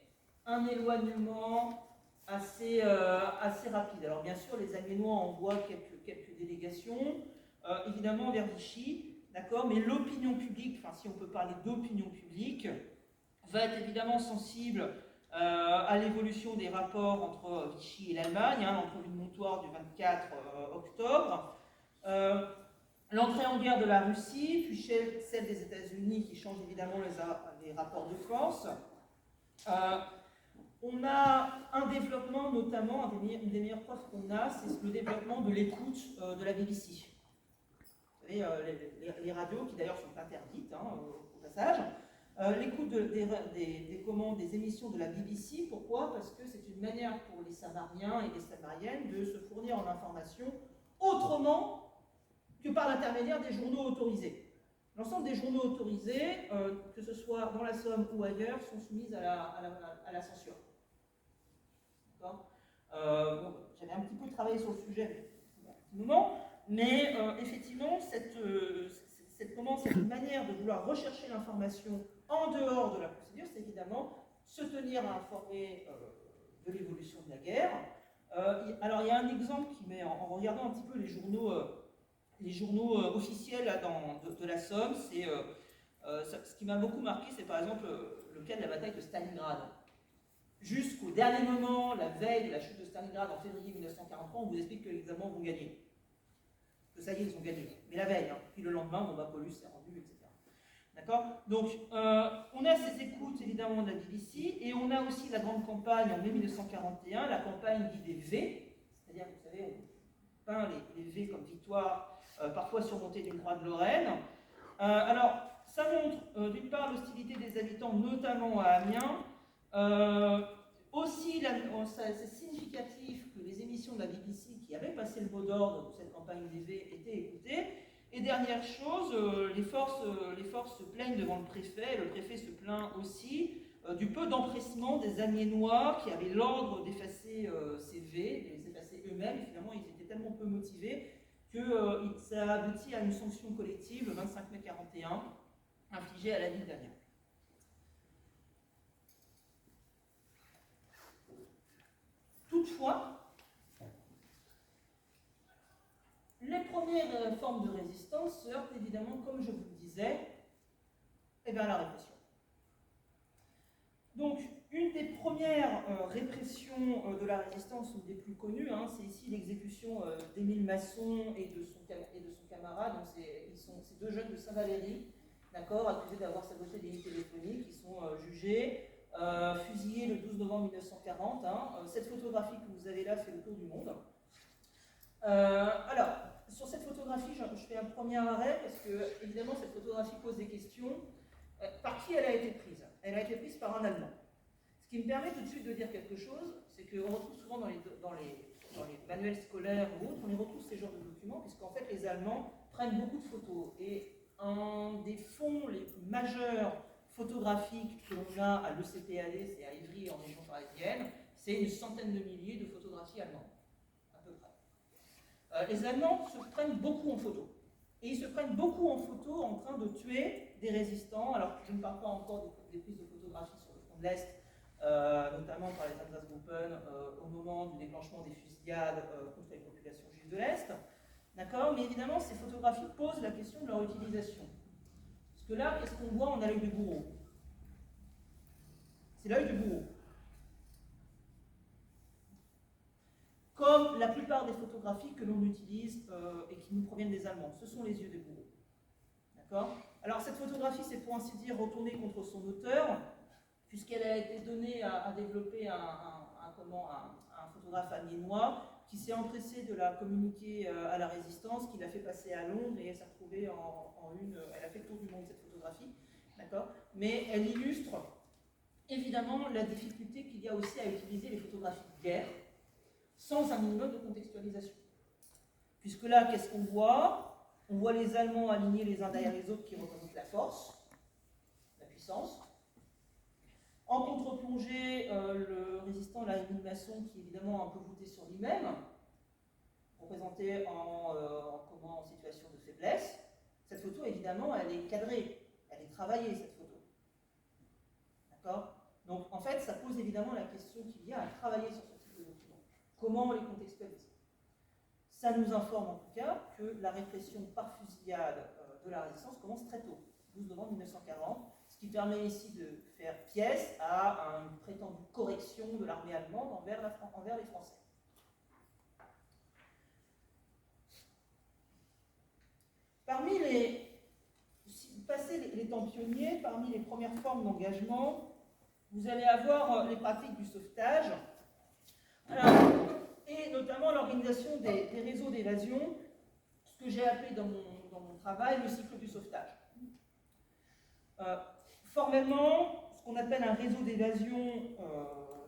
un éloignement assez rapide. Alors bien sûr, les Amiénois envoient quelques délégations, évidemment vers Vichy, d'accord, mais l'opinion publique, enfin si on peut parler d'opinion publique, va être évidemment sensible à l'évolution des rapports entre Vichy et l'Allemagne, l'entrevue de Montoire du 24 octobre, l'entrée en guerre de la Russie, puis celle des États-Unis qui change évidemment les rapports de force. On a un développement, notamment, une des meilleures preuves qu'on a, c'est le développement de l'écoute de la BBC. Vous savez, les radios, qui d'ailleurs sont interdites au passage, l'écoute des émissions de la BBC, pourquoi? Parce que c'est une manière pour les Samariens et les Samariennes de se fournir en information autrement que par l'intermédiaire des journaux autorisés. L'ensemble des journaux autorisés, que ce soit dans la Somme ou ailleurs, sont soumis à la censure. J'avais un petit peu travaillé sur le sujet un petit moment, mais effectivement, cette manière de vouloir rechercher l'information en dehors de la procédure, c'est évidemment se tenir informé de l'évolution de la guerre. Alors il y a un exemple qui met, en regardant un petit peu les journaux officiels là, de la Somme, ce qui m'a beaucoup marqué, c'est par exemple le cas de la bataille de Stalingrad. Jusqu'au dernier moment, la veille de la chute de Stalingrad en février 1943, on vous explique que les Allemands vont gagner. Que ça y est, ils ont gagné. Mais la veille, puis le lendemain, Paulus s'est rendu, etc. D'accord? Donc, on a ces écoutes, évidemment, de la BBC, et on a aussi la grande campagne en mai 1941, la campagne dite des V, c'est-à-dire, vous savez, on peint les V comme victoire, parfois surmontée d'une croix de Lorraine. Alors, ça montre, d'une part, l'hostilité des habitants, notamment à Amiens. Aussi, c'est significatif que les émissions de la BBC qui avaient passé le mot d'ordre de cette campagne des V étaient écoutées. Et dernière chose, les forces se plaignent devant le préfet se plaint aussi du peu d'empressement des Amiénois qui avaient l'ordre d'effacer ces V, de les effacer eux-mêmes. Et finalement, ils étaient tellement peu motivés que ça a abouti à une sanction collective le 25 mai 1941, infligée à la ville d'Amiens. Toutefois, les premières formes de résistance se heurtent évidemment, comme je vous le disais, à la répression. Donc, une des premières répressions de la résistance, une des plus connues, c'est ici l'exécution d'Émile Masson et de son camarade. Donc ces deux jeunes de Saint-Valery, d'accord, accusés d'avoir saboté des lignes téléphoniques, qui sont jugés, fusillés le 12 novembre 1940. Cette photographie que vous avez là fait le tour du monde. Alors, sur cette photographie, je fais un premier arrêt parce que, évidemment, cette photographie pose des questions. Par qui elle a été prise? Elle a été prise par un Allemand. Ce qui me permet tout de suite de dire quelque chose, c'est qu'on retrouve souvent dans les manuels scolaires ou autres, on les retrouve ces genres de documents, puisqu'en fait, les Allemands prennent beaucoup de photos. Et un des fonds les majeurs photographiques que l'on a à l'ECPAD, c'est à Ivry, en région parisienne, c'est une centaine de milliers de photographies allemandes, à peu près. Les Allemands se prennent beaucoup en photo. et ils se prennent beaucoup en photo en train de tuer des résistants. Alors, je ne parle pas encore des prises de photographie sur le front de l'Est, notamment par les Einsatzgruppen au moment du déclenchement des fusillades contre les populations juives de l'Est. D'accord? Mais évidemment, ces photographies posent la question de leur utilisation. Parce que là, qu'est-ce qu'on voit? On a l'œil du bourreau. C'est l'œil du bourreau. Comme la plupart des photographies que l'on utilise et qui nous proviennent des Allemands, ce sont les yeux des bourreaux. D'accord? Alors cette photographie, c'est pour ainsi dire retournée contre son auteur, puisqu'elle a été donnée à développer un photographe amiénois qui s'est empressé de la communiquer à la résistance, qui l'a fait passer à Londres et elle s'est retrouvée elle a fait le tour du monde cette photographie, d'accord? Mais elle illustre évidemment la difficulté qu'il y a aussi à utiliser les photographies de guerre sans un minimum de contextualisation. Puisque là, qu'est-ce qu'on voit? On voit les Allemands alignés les uns derrière les autres qui représentent la force, la puissance. En contre-plongée, le résistant, la Masson, qui est évidemment un peu voûté sur lui-même, représenté en situation de faiblesse. Cette photo, évidemment, elle est cadrée, elle est travaillée, cette photo. D'accord? Donc, en fait, ça pose évidemment la question qu'il y a à travailler sur ce type de document. Comment on les contextualise? Ça nous informe en tout cas que la répression par fusillade de la résistance commence très tôt, 12 novembre 1940, ce qui permet ici de faire pièce à une prétendue correction de l'armée allemande envers les Français. Parmi les temps pionniers, parmi les premières formes d'engagement, vous allez avoir les pratiques du sauvetage, et notamment l'organisation des réseaux d'évasion, ce que j'ai appelé dans mon travail le cycle du sauvetage. Formellement, ce qu'on appelle un réseau d'évasion,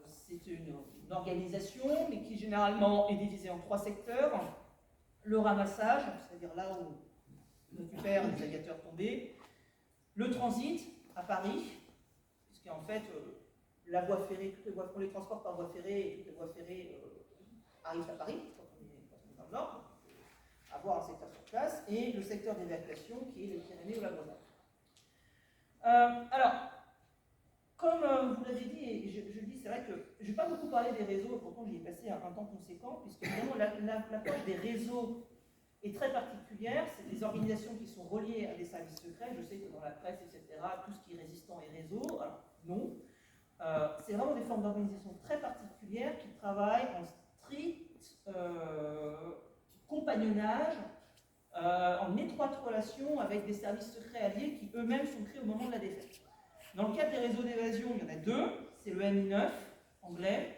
c'est une organisation, mais qui généralement est divisée en 3 secteurs. Le ramassage, c'est-à-dire là où on récupère les aviateurs tombés. Le transit à Paris, puisqu'en fait, la voie ferrée, on les transporte par voie ferrée, et toutes les voies ferrées arrivent à Paris, quand on est dans le Nord, avoir un secteur sur place, et le secteur d'évacuation qui est les Pyrénées ou la Bretagne. Alors, comme vous l'avez dit, et je le dis, c'est vrai que je ne vais pas beaucoup parler des réseaux, pourtant j'y ai passé un temps conséquent, puisque vraiment l'approche des réseaux est très particulière. C'est des organisations qui sont reliées à des services secrets. Je sais que dans la presse, etc., tout ce qui est résistant est réseau. Alors, non. C'est vraiment des formes d'organisation très particulières qui travaillent en strict compagnonnage, en étroite relation avec des services secrets alliés qui eux-mêmes sont créés au moment de la défaite. Dans le cadre des réseaux d'évasion, il y en a 2, c'est le MI9 anglais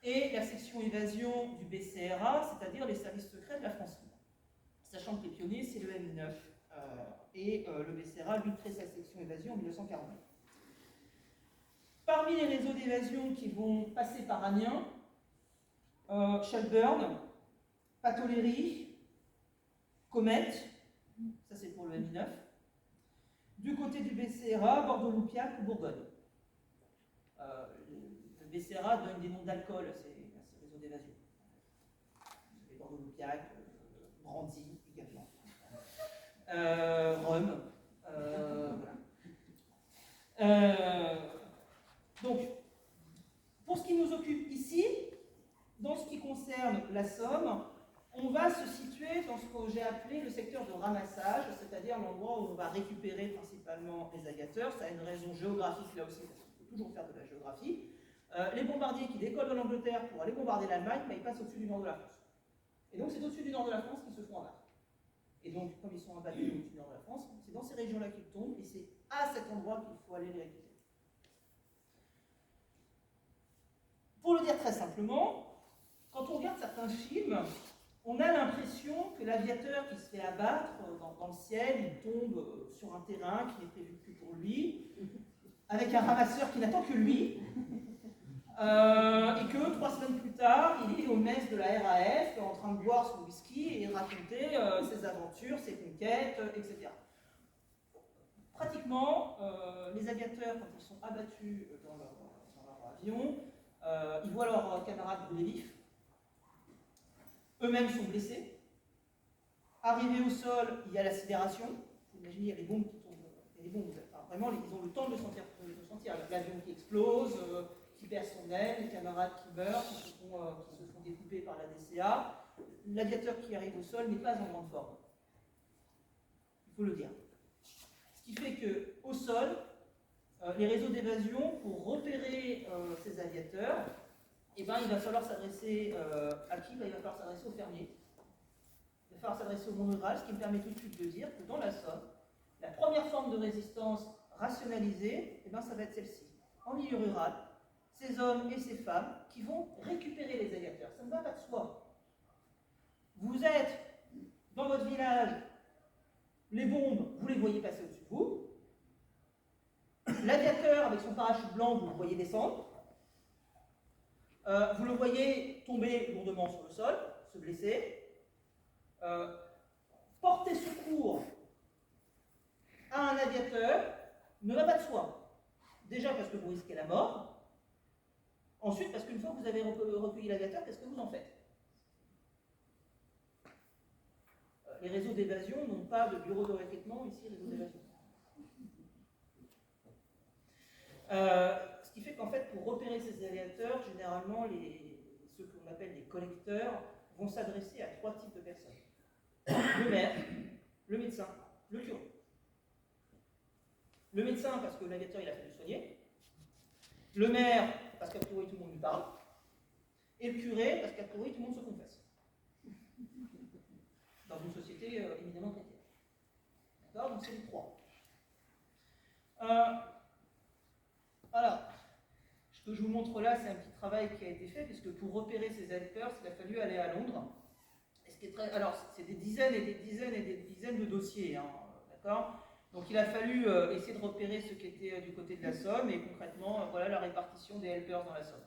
et la section évasion du BCRA, c'est-à-dire les services secrets de la France libre. Sachant que les pionniers, c'est le MI9 et le BCRA, lui, crée sa section évasion en 1949. Parmi les réseaux d'évasion qui vont passer par Amiens, Shelburne, Patoléry, Comet, ça c'est pour le MI9. Du côté du BCRA, Bordeaux-Loupiac ou Bourgogne. Le BCRA donne des noms d'alcool à ces réseaux d'évasion. Bordeaux-Loupiac, Brandy également. Rhum. Voilà. Donc, pour ce qui nous occupe ici, dans ce qui concerne la Somme, on va se situer dans ce que j'ai appelé le secteur de ramassage, c'est-à-dire l'endroit où on va récupérer principalement les aviateurs. Ça a une raison géographique là aussi, parce qu'il faut toujours faire de la géographie. Les bombardiers qui décollent de l'Angleterre pour aller bombarder l'Allemagne, ils passent au-dessus du nord de la France. Et donc c'est au-dessus du nord de la France qu'ils se font abattre. Et donc, comme ils sont abattus au-dessus du nord de la France, c'est dans ces régions-là qu'ils tombent, et c'est à cet endroit qu'il faut aller les récupérer. Pour le dire très simplement, quand on regarde certains films, on a l'impression que l'aviateur qui se fait abattre dans le ciel, il tombe sur un terrain qui n'est prévu que pour lui, avec un ramasseur qui n'attend que lui, et que 3 semaines plus tard, il est au mess de la RAF en train de boire son whisky et raconter ses aventures, ses conquêtes, etc. Pratiquement, les aviateurs, quand ils sont abattus dans leur avion, ils voient leurs camarades brûler vifs, eux-mêmes sont blessés, Arrivé au sol, il y a la sidération. Vous imaginez, il y a les bombes qui tombent. Il y a les bombes, enfin, vraiment, ils ont le temps de le sentir. L'avion qui explose, qui perd son aile, les camarades qui meurent, qui se font découper par la DCA. L'aviateur qui arrive au sol n'est pas en grande forme. Il faut le dire. Ce qui fait qu'au sol, les réseaux d'évasion, pour repérer ces aviateurs, eh ben, il va falloir s'adresser à qui? Il va falloir s'adresser aux fermiers. Il va falloir s'adresser au monde rural, ce qui me permet tout de suite de dire que dans la Somme, la première forme de résistance rationalisée, eh ben, ça va être celle-ci. En milieu rural, ces hommes et ces femmes qui vont récupérer les aviateurs. Ça ne va pas de soi. Vous êtes dans votre village, les bombes, vous les voyez passer au-dessus de vous. L'aviateur avec son parachute blanc, vous le voyez descendre. Vous le voyez tomber lourdement sur le sol, se blesser. Porter secours à un aviateur ne va pas de soi. Déjà parce que vous risquez la mort. Ensuite parce qu'une fois que vous avez recueilli l'aviateur, qu'est-ce que vous en faites? Les réseaux d'évasion n'ont pas de bureau de recrutement ici, réseau d'évasion. Ce qui fait qu'en fait, pour repérer ces aviateurs, généralement, ceux qu'on appelle les collecteurs vont s'adresser à 3 types de personnes. Le maire, le médecin, le curé. Le médecin, parce que l'aviateur, il a fait le soigner. Le maire, parce qu'a priori, tout le monde lui parle. Et le curé, parce qu'a priori, tout le monde se confesse. Dans une société éminemment chrétienne. D'accord? Donc c'est les 3. Alors, ce que je vous montre là, c'est un petit travail qui a été fait, puisque pour repérer ces helpers, il a fallu aller à Londres. Et ce qui est très... Alors, c'est des dizaines et des dizaines et des dizaines de dossiers, hein, d'accord? Donc il a fallu essayer de repérer ce qui était du côté de la Somme, et concrètement, voilà la répartition des helpers dans la Somme.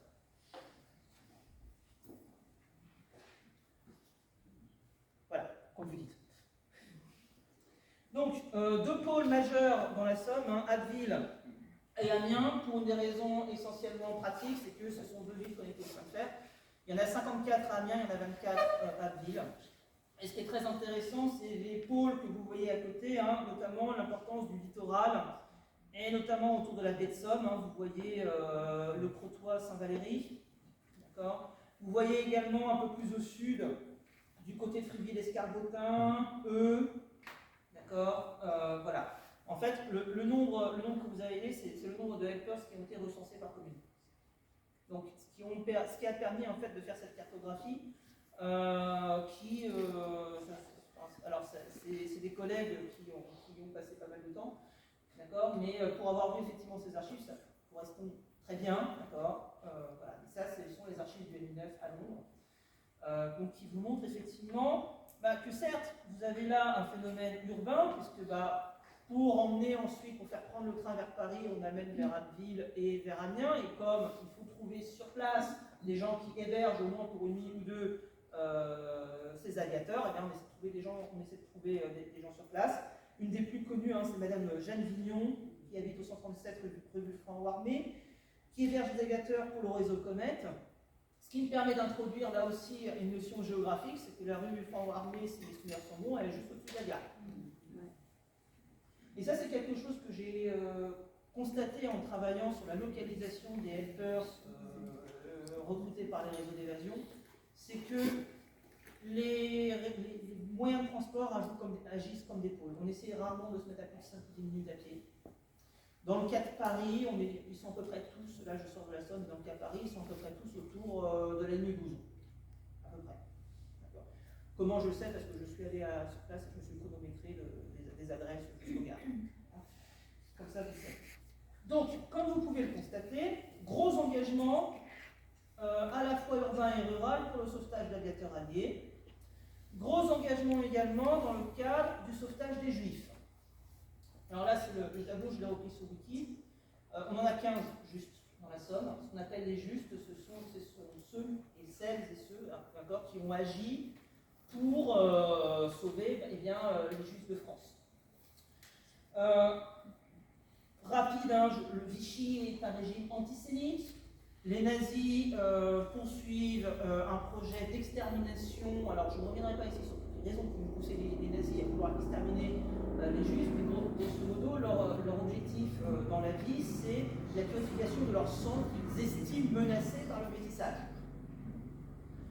Voilà, comme vous dites. Donc, 2 pôles majeurs dans la Somme, hein, Abbeville et Amiens, pour une des raisons essentiellement pratiques, c'est que ce sont 2 villes connectées au chemin de fer. Il y en a 54 à Amiens, il y en a 24 à Abbeville. Et ce qui est très intéressant, c'est les pôles que vous voyez à côté, hein, notamment l'importance du littoral, et notamment autour de la baie de Somme. Hein, vous voyez le Crotoy Saint-Valery. Vous voyez également un peu plus au sud, du côté de Friville-Escargotin, D'accord, voilà. En fait, le nombre que vous avez, c'est le nombre de helpers qui ont été recensés par commune. Donc, ce qui a permis en fait de faire cette cartographie, alors c'est des collègues qui ont passé pas mal de temps, d'accord, mais pour avoir vu effectivement ces archives, ça correspond très bien, d'accord. Voilà. Et ça, ce sont les archives du M9 à Londres, donc qui vous montrent effectivement que certes, vous avez là un phénomène urbain, puisque pour emmener ensuite, pour faire prendre le train vers Paris, on amène vers Abbeville et vers Amiens, et comme il faut trouver sur place des gens qui hébergent au moins pour une nuit ou 2 ces aviateurs, eh bien on essaie de trouver des gens sur place. Une des plus connues, hein, c'est Madame Jeanne Vignon, qui habite au 137 rue Franc-Armé, qui héberge des aviateurs pour le réseau Comet. Ce qui me permet d'introduire là aussi une notion géographique, c'est que la rue Franc-Armé, si mes souvenirs sont bons, elle est juste au-dessus de la gare. Et ça, c'est quelque chose que j'ai constaté en travaillant sur la localisation des helpers recrutés par les réseaux d'évasion, c'est que les moyens de transport agissent comme des pôles. On essaie rarement de se mettre à plus de 5 ou 10 minutes à pied. Dans le cas de Paris, ils sont à peu près tous, là je sors de la Somme, dans le cas de Paris, ils sont à peu près tous autour de la nuit 12. À peu près. Comment je le sais? Parce que je suis allé sur place et je me suis chronométré des adresses jusqu'au gare. Comme ça, vous savez. Donc, comme vous pouvez le constater, gros engagement à la fois urbain et rural pour le sauvetage d'aviateurs alliés. Gros engagement également dans le cadre du sauvetage des Juifs. Alors là, c'est le tableau, je l'ai repris sur Wiki. On en a 15 juste dans la Somme. Ce qu'on appelle les justes, ce sont ceux et celles et ceux qui ont agi pour sauver les Juifs de France. Rapide, hein, le Vichy est un régime antisémite. Les nazis poursuivent un projet d'extermination. Alors, je ne reviendrai pas ici sur toutes les raisons qui ont poussé les nazis à vouloir exterminer les juifs, mais grosso modo, leur objectif dans la vie, c'est la purification de leur sang qu'ils estiment menacé par le métissage.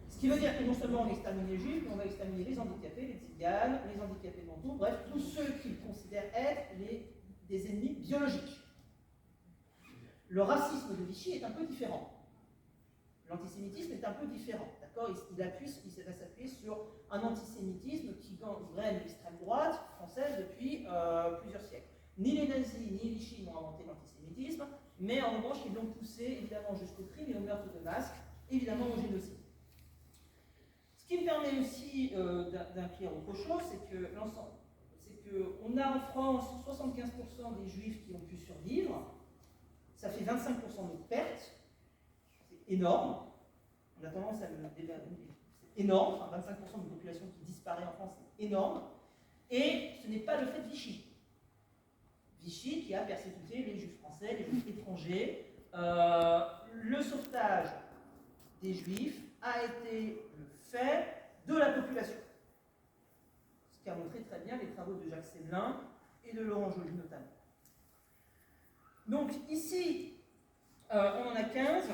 Ce qui veut dire que non seulement on extermine les juifs, mais on va exterminer les handicapés, les tziganes, les handicapés mentaux, bref, tous ceux qu'ils considèrent être des ennemis biologiques. Le racisme de Vichy est un peu différent. L'antisémitisme est un peu différent. D'accord, il va s'appuyer sur un antisémitisme qui gangrène l'extrême droite française depuis plusieurs siècles. Ni les nazis ni Vichy n'ont inventé l'antisémitisme, mais en revanche, ils l'ont poussé évidemment jusqu'au crime et au meurtre de masse, évidemment au génocide. Ce qui me permet aussi d'inclure autre chose, c'est qu'on a en France 75% des juifs qui ont pu survivre, ça fait 25% de nos pertes, c'est énorme, on a tendance à le dévaluer, c'est énorme, enfin 25% de la population qui disparaît en France, c'est énorme, et ce n'est pas le fait de Vichy. Vichy qui a persécuté les juifs français, les juifs étrangers. Le sauvetage des juifs a été le fait de la population. Ce qu'a montré très bien les travaux de Jacques Sévelin et de Laurent Joly notamment. Donc ici, on en a 15.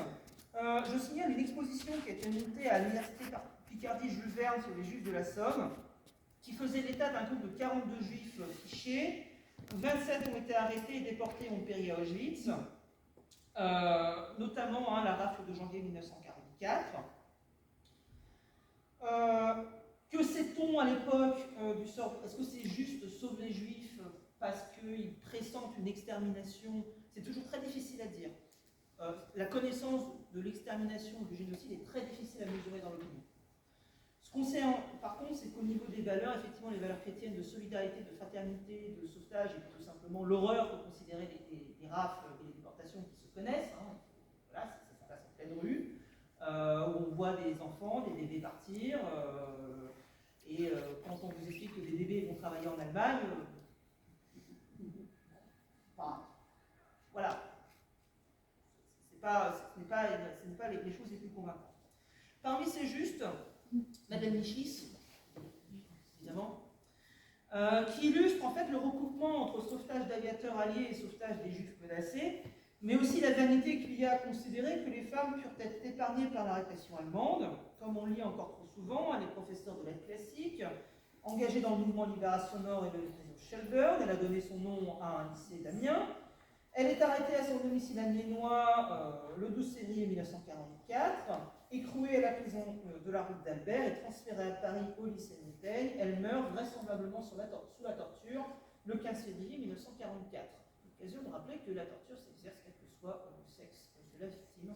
Je signale une exposition qui a été montée à l'université Picardie-Jules Verne sur les juifs de la Somme, qui faisait l'état d'un groupe de 42 juifs fichés. 27 ont été arrêtés et déportés ont péri à Auschwitz, notamment la rafle de janvier 1944. Que sait-on à l'époque du sort? Est-ce que c'est juste sauve les juifs parce qu'ils pressentent une extermination? C'est toujours très difficile à dire. La connaissance de l'extermination ou du génocide est très difficile à mesurer dans l'opinion. Ce qu'on sait par contre, c'est qu'au niveau des valeurs, effectivement, les valeurs chrétiennes de solidarité, de fraternité, de sauvetage, et tout simplement l'horreur que considéraient les rafles et les déportations qui se connaissent, hein. Voilà, ça se passe en pleine rue, où on voit des enfants, des bébés partir, et quand on vous explique que des bébés vont travailler en Allemagne, enfin, voilà, ce n'est pas les choses les plus convaincantes. Parmi ces justes, Madame Michis, évidemment, qui illustre en fait le recoupement entre sauvetage d'aviateurs alliés et sauvetage des juifs menacés, mais aussi la vanité qu'il y a à considérer que les femmes purent être épargnées par la répression allemande, comme on lit encore trop souvent, les professeurs de lettres classiques, engagés dans le mouvement Libération Nord et de l'Université Shelburne. Elle a donné son nom à un lycée d'Amiens. Elle est arrêtée à son domicile amiénois le 12 février 1944, écrouée à la prison de la route d'Albert et transférée à Paris au lycée Montaigne. Elle meurt vraisemblablement sous la torture le 15 février 1944. L'occasion de rappeler que la torture s'exerce quel que soit le sexe de la victime.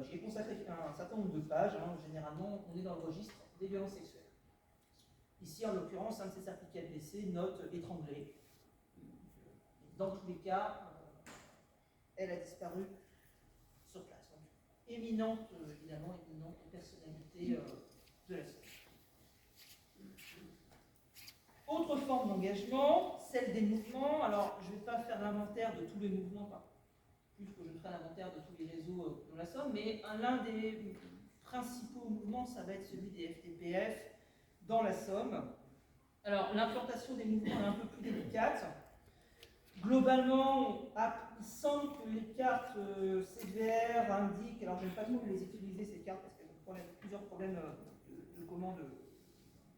J'y ai consacré un certain nombre de pages. Généralement, on est dans le registre des violences sexuelles. Ici, en l'occurrence, un de ces certificats de décès note étranglée. Dans tous les cas, elle a disparu sur place. Donc, éminente personnalité de la société. Autre forme d'engagement, celle des mouvements. Alors, je ne vais pas faire l'inventaire de tous les mouvements, plus que je ferai l'inventaire de tous les réseaux dans la Somme, mais l'un des principaux mouvements, ça va être celui des FTPF dans la Somme. Alors, l'implantation des mouvements est un peu plus délicate. Globalement, il semble que les cartes CVR indiquent, alors je n'aime pas trop les utiliser ces cartes parce qu'elles ont plusieurs problèmes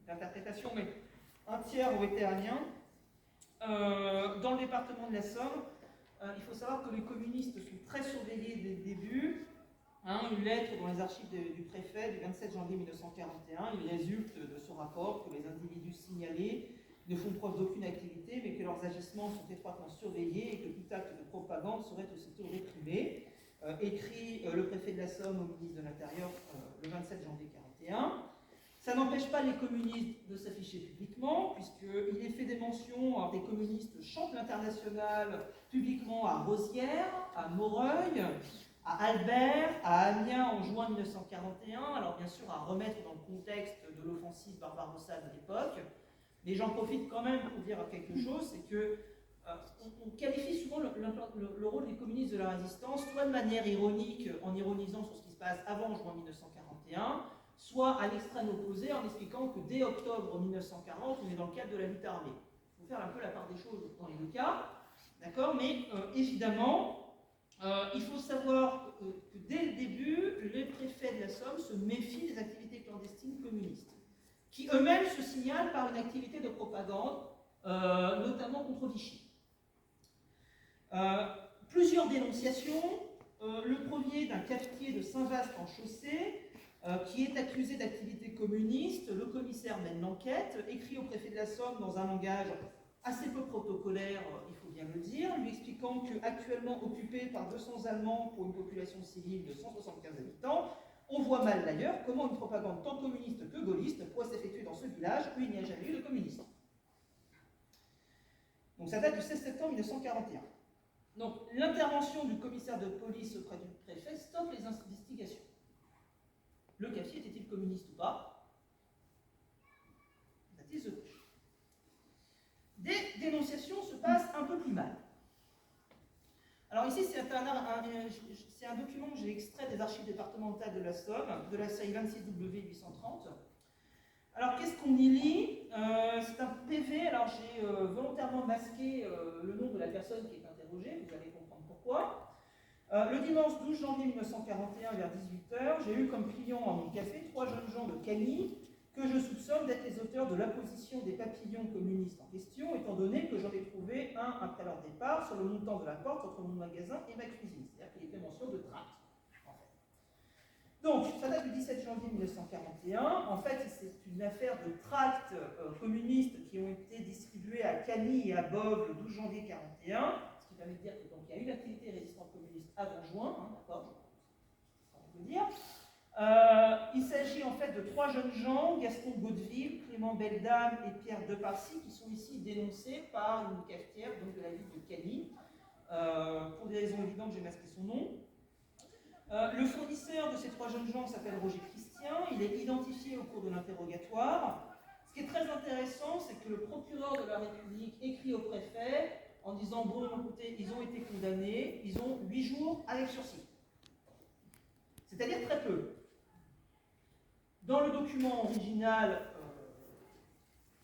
d'interprétation, mais un tiers ont été amiens. Dans le département de la Somme, il faut savoir que les communistes sont très surveillés dès le début. Une lettre dans les archives du préfet du 27 janvier 1941, il résulte de ce rapport que les individus signalés ne font preuve d'aucune activité, mais que leurs agissements sont étroitement surveillés et que tout acte de propagande serait aussitôt réprimé. Écrit le préfet de la Somme au ministre de l'Intérieur le 27 janvier 1941. Ça n'empêche pas les communistes de s'afficher publiquement, puisqu'il est fait des mentions, alors des communistes chantent l'international publiquement à Rosières, à Moreuil, à Albert, à Amiens en juin 1941, alors bien sûr à remettre dans le contexte de l'offensive Barbarossa de l'époque. Mais j'en profite quand même pour dire quelque chose, c'est que on qualifie souvent le rôle des communistes de la résistance, soit de manière ironique, en ironisant sur ce qui se passe avant juin 1941, soit à l'extrême opposé en expliquant que dès octobre 1940, on est dans le cadre de la lutte armée. Il faut faire un peu la part des choses dans les deux cas, d'accord? Mais évidemment, il faut savoir que dès le début, les préfets de la Somme se méfient des activités clandestines communistes, qui eux-mêmes se signalent par une activité de propagande, notamment contre Vichy. Plusieurs dénonciations. Le premier d'un cafetier de Saint-Vaast en Chaussée, qui est accusé d'activité communiste. Le commissaire mène l'enquête, écrit au préfet de la Somme dans un langage assez peu protocolaire, il faut bien le dire, lui expliquant qu'actuellement occupé par 200 Allemands pour une population civile de 175 habitants, on voit mal d'ailleurs comment une propagande tant communiste que gaulliste pourrait s'effectuer dans ce village où il n'y a jamais eu de communisme. Donc ça date du 16 septembre 1941. Donc l'intervention du commissaire de police auprès du préfet stoppe les investigations. Le cafetier était-il communiste ou pas? That is the question. Des dénonciations se passent un peu plus mal. Alors ici, c'est un document que j'ai extrait des archives départementales de la Somme, de la série 26W 830. Alors qu'est-ce qu'on y lit? C'est un PV, alors j'ai volontairement masqué le nom de la personne qui est interrogée, vous allez comprendre pourquoi. Le dimanche 12 janvier 1941 vers 18h, j'ai eu comme client en mon café 3 jeunes gens de Cagny que je soupçonne d'être les auteurs de l'apposition des papillons communistes en question, étant donné que j'en ai trouvé un après leur départ sur le montant de la porte entre mon magasin et ma cuisine. C'est-à-dire qu'il était mention de tract. En fait. Donc, ça date du 17 janvier 1941. En fait, c'est une affaire de tracts communistes qui ont été distribués à Cagny et à Boves le 12 janvier 1941, ce qui permet de dire qu'il y a eu une activité résistante communiste avant juin, hein, d'accord, on peut dire. Il s'agit en fait de 3 jeunes gens, Gaston Gaudeville, Clément Beldame et Pierre Deparcy, qui sont ici dénoncés par une cafetière donc de la ville de Cagny. Pour des raisons évidentes, j'ai masqué son nom. Le fournisseur de ces 3 jeunes gens s'appelle Roger Christian, il est identifié au cours de l'interrogatoire. Ce qui est très intéressant, c'est que le procureur de la République écrit au préfet en disant « Bon, écoutez, ils ont été condamnés, ils ont 8 jours avec sursis ». C'est-à-dire très peu. Dans le document original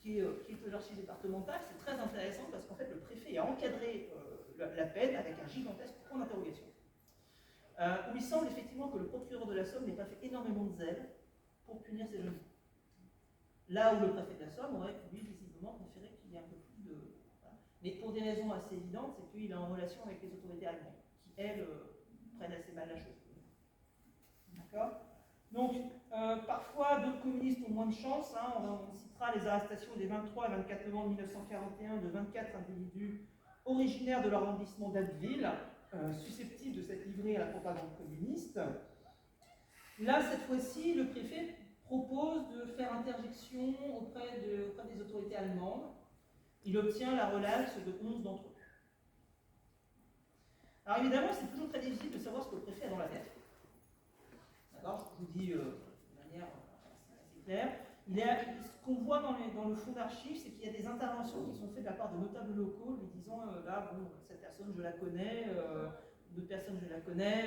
qui est aux archives départementales, c'est très intéressant parce qu'en fait le préfet a encadré la peine avec un gigantesque point d'interrogation. Où il semble effectivement que le procureur de la Somme n'ait pas fait énormément de zèle pour punir ces jeunes. Là où le préfet de la Somme aurait, lui, visiblement préféré qu'il y ait un peu plus de... Voilà. Mais pour des raisons assez évidentes, c'est qu'il est en relation avec les autorités allemandes, qui, elles, prennent assez mal la chose. D'accord ? Donc, parfois, d'autres communistes ont moins de chance. Hein. On citera les arrestations des 23 et 24 novembre 1941 de 24 individus originaires de l'arrondissement d'Abbeville, susceptibles de s'être livrés à la propagande communiste. Là, cette fois-ci, le préfet propose de faire interjection auprès des autorités allemandes. Il obtient la relâche de 11 d'entre eux. Alors évidemment, c'est toujours très difficile de savoir ce que le préfet a dans la tête. D'accord, je vous dis de manière assez claire. Ce qu'on voit dans le fond d'archives, c'est qu'il y a des interventions qui sont faites de la part de notables locaux, lui disant là, bon, cette personne je la connais, d'autres personnes je la connais,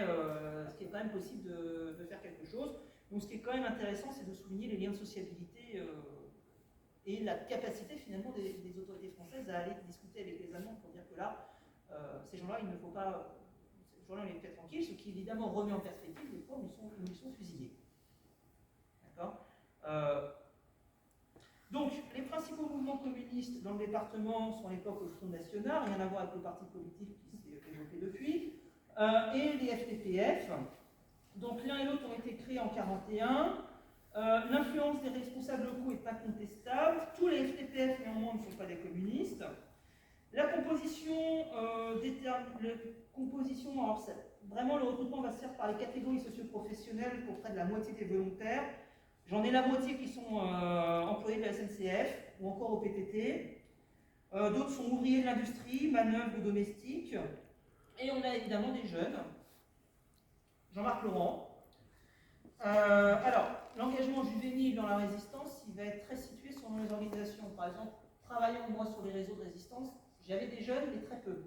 ce qui est quand même possible de faire quelque chose. Donc ce qui est quand même intéressant, c'est de souligner les liens de sociabilité et la capacité finalement des autorités françaises à aller discuter avec les Allemands pour dire que là, ces gens-là, il ne faut pas. Ces gens-là, on les fait tranquilles, ce qui évidemment remet en perspective les fois où ils sont fusillés. D'accord ? Donc, les principaux mouvements communistes dans le département sont à l'époque le Front National, rien à voir avec le parti politique qui s'est évoqué depuis, et les FTPF. Donc, l'un et l'autre ont été créés en 1941. L'influence des responsables locaux est incontestable. Tous les FTPF, néanmoins, ne sont pas des communistes. La composition, alors vraiment, le recrutement va se faire par les catégories socio-professionnelles pour près de la moitié des volontaires. J'en ai la moitié qui sont employés de la SNCF ou encore au PTT. D'autres sont ouvriers de l'industrie, manœuvres ou domestiques. Et on a évidemment des jeunes. Jean-Marc Laurent. Alors, l'engagement juvénile dans la résistance, il va être très situé selon les organisations. Par exemple, travaillant moi sur les réseaux de résistance, j'avais des jeunes, mais très peu.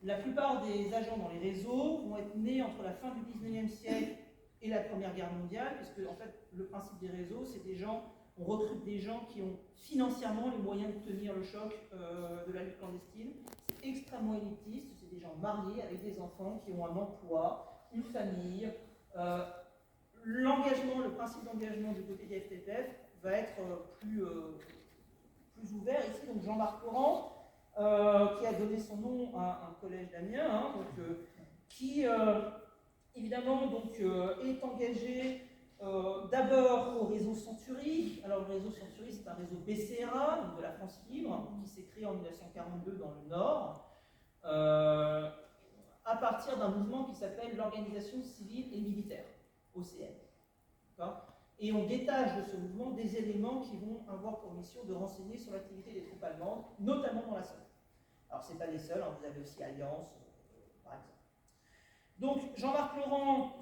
La plupart des agents dans les réseaux vont être nés entre la fin du 19e siècle et la Première Guerre mondiale, puisque en fait, le principe des réseaux, c'est des gens, on recrute des gens qui ont financièrement les moyens de tenir le choc de la lutte clandestine. C'est extrêmement élitiste, c'est des gens mariés avec des enfants qui ont un emploi, une famille. L'engagement, le principe d'engagement du côté des FTPF va être plus ouvert. Ici, donc Jean-Marc Laurent, qui a donné son nom à un collège d'Amiens, hein, qui évidemment donc, est engagé d'abord au réseau Century. Alors le réseau Century, c'est un réseau BCRA, donc de la France libre, qui s'est créé en 1942 dans le Nord, à partir d'un mouvement qui s'appelle l'Organisation civile et militaire, OCM. Et on détache de ce mouvement des éléments qui vont avoir pour mission de renseigner sur l'activité des troupes allemandes, notamment dans la Somme. Alors ce n'est pas les seuls, hein, vous avez aussi Alliance, par exemple. Donc Jean-Marc Laurent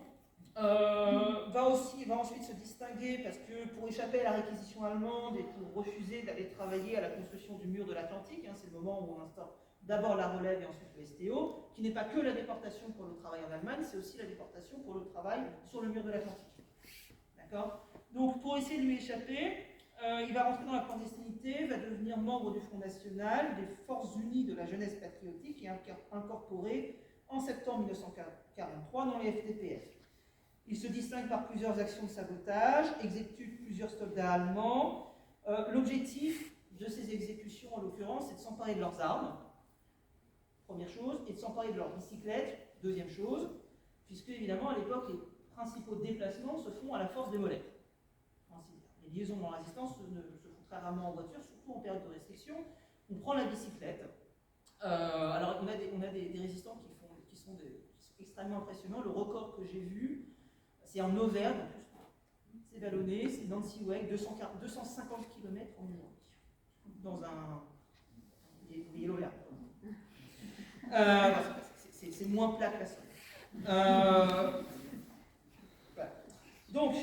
va ensuite se distinguer parce que pour échapper à la réquisition allemande et pour refuser d'aller travailler à la construction du mur de l'Atlantique, hein, c'est le moment où on instaure d'abord la relève et ensuite le STO, qui n'est pas que la déportation pour le travail en Allemagne, c'est aussi la déportation pour le travail sur le mur de l'Atlantique. D'accord ? Donc pour essayer de lui échapper, il va rentrer dans la clandestinité, va devenir membre du Front National, des Forces Unies de la Jeunesse Patriotique et incorporé en septembre 1943 dans les FTPF. Il se distingue par plusieurs actions de sabotage, exécute plusieurs soldats allemands. L'objectif de ces exécutions, en l'occurrence, c'est de s'emparer de leurs armes, première chose, et de s'emparer de leurs bicyclettes, deuxième chose, puisque évidemment à l'époque les principaux déplacements se font à la force des mollets. Les liaisons dans la résistance se font très rarement en voiture, surtout en période de restriction. On prend la bicyclette. Alors on a des résistants qui sont extrêmement impressionnants. Le record que j'ai vu, c'est en Auvergne, en plus, c'est vallonné, c'est Nancy Weg, 250 km en une heure. Dans un. Et l'Auvergne. C'est moins plat que la Somme. Voilà. Donc,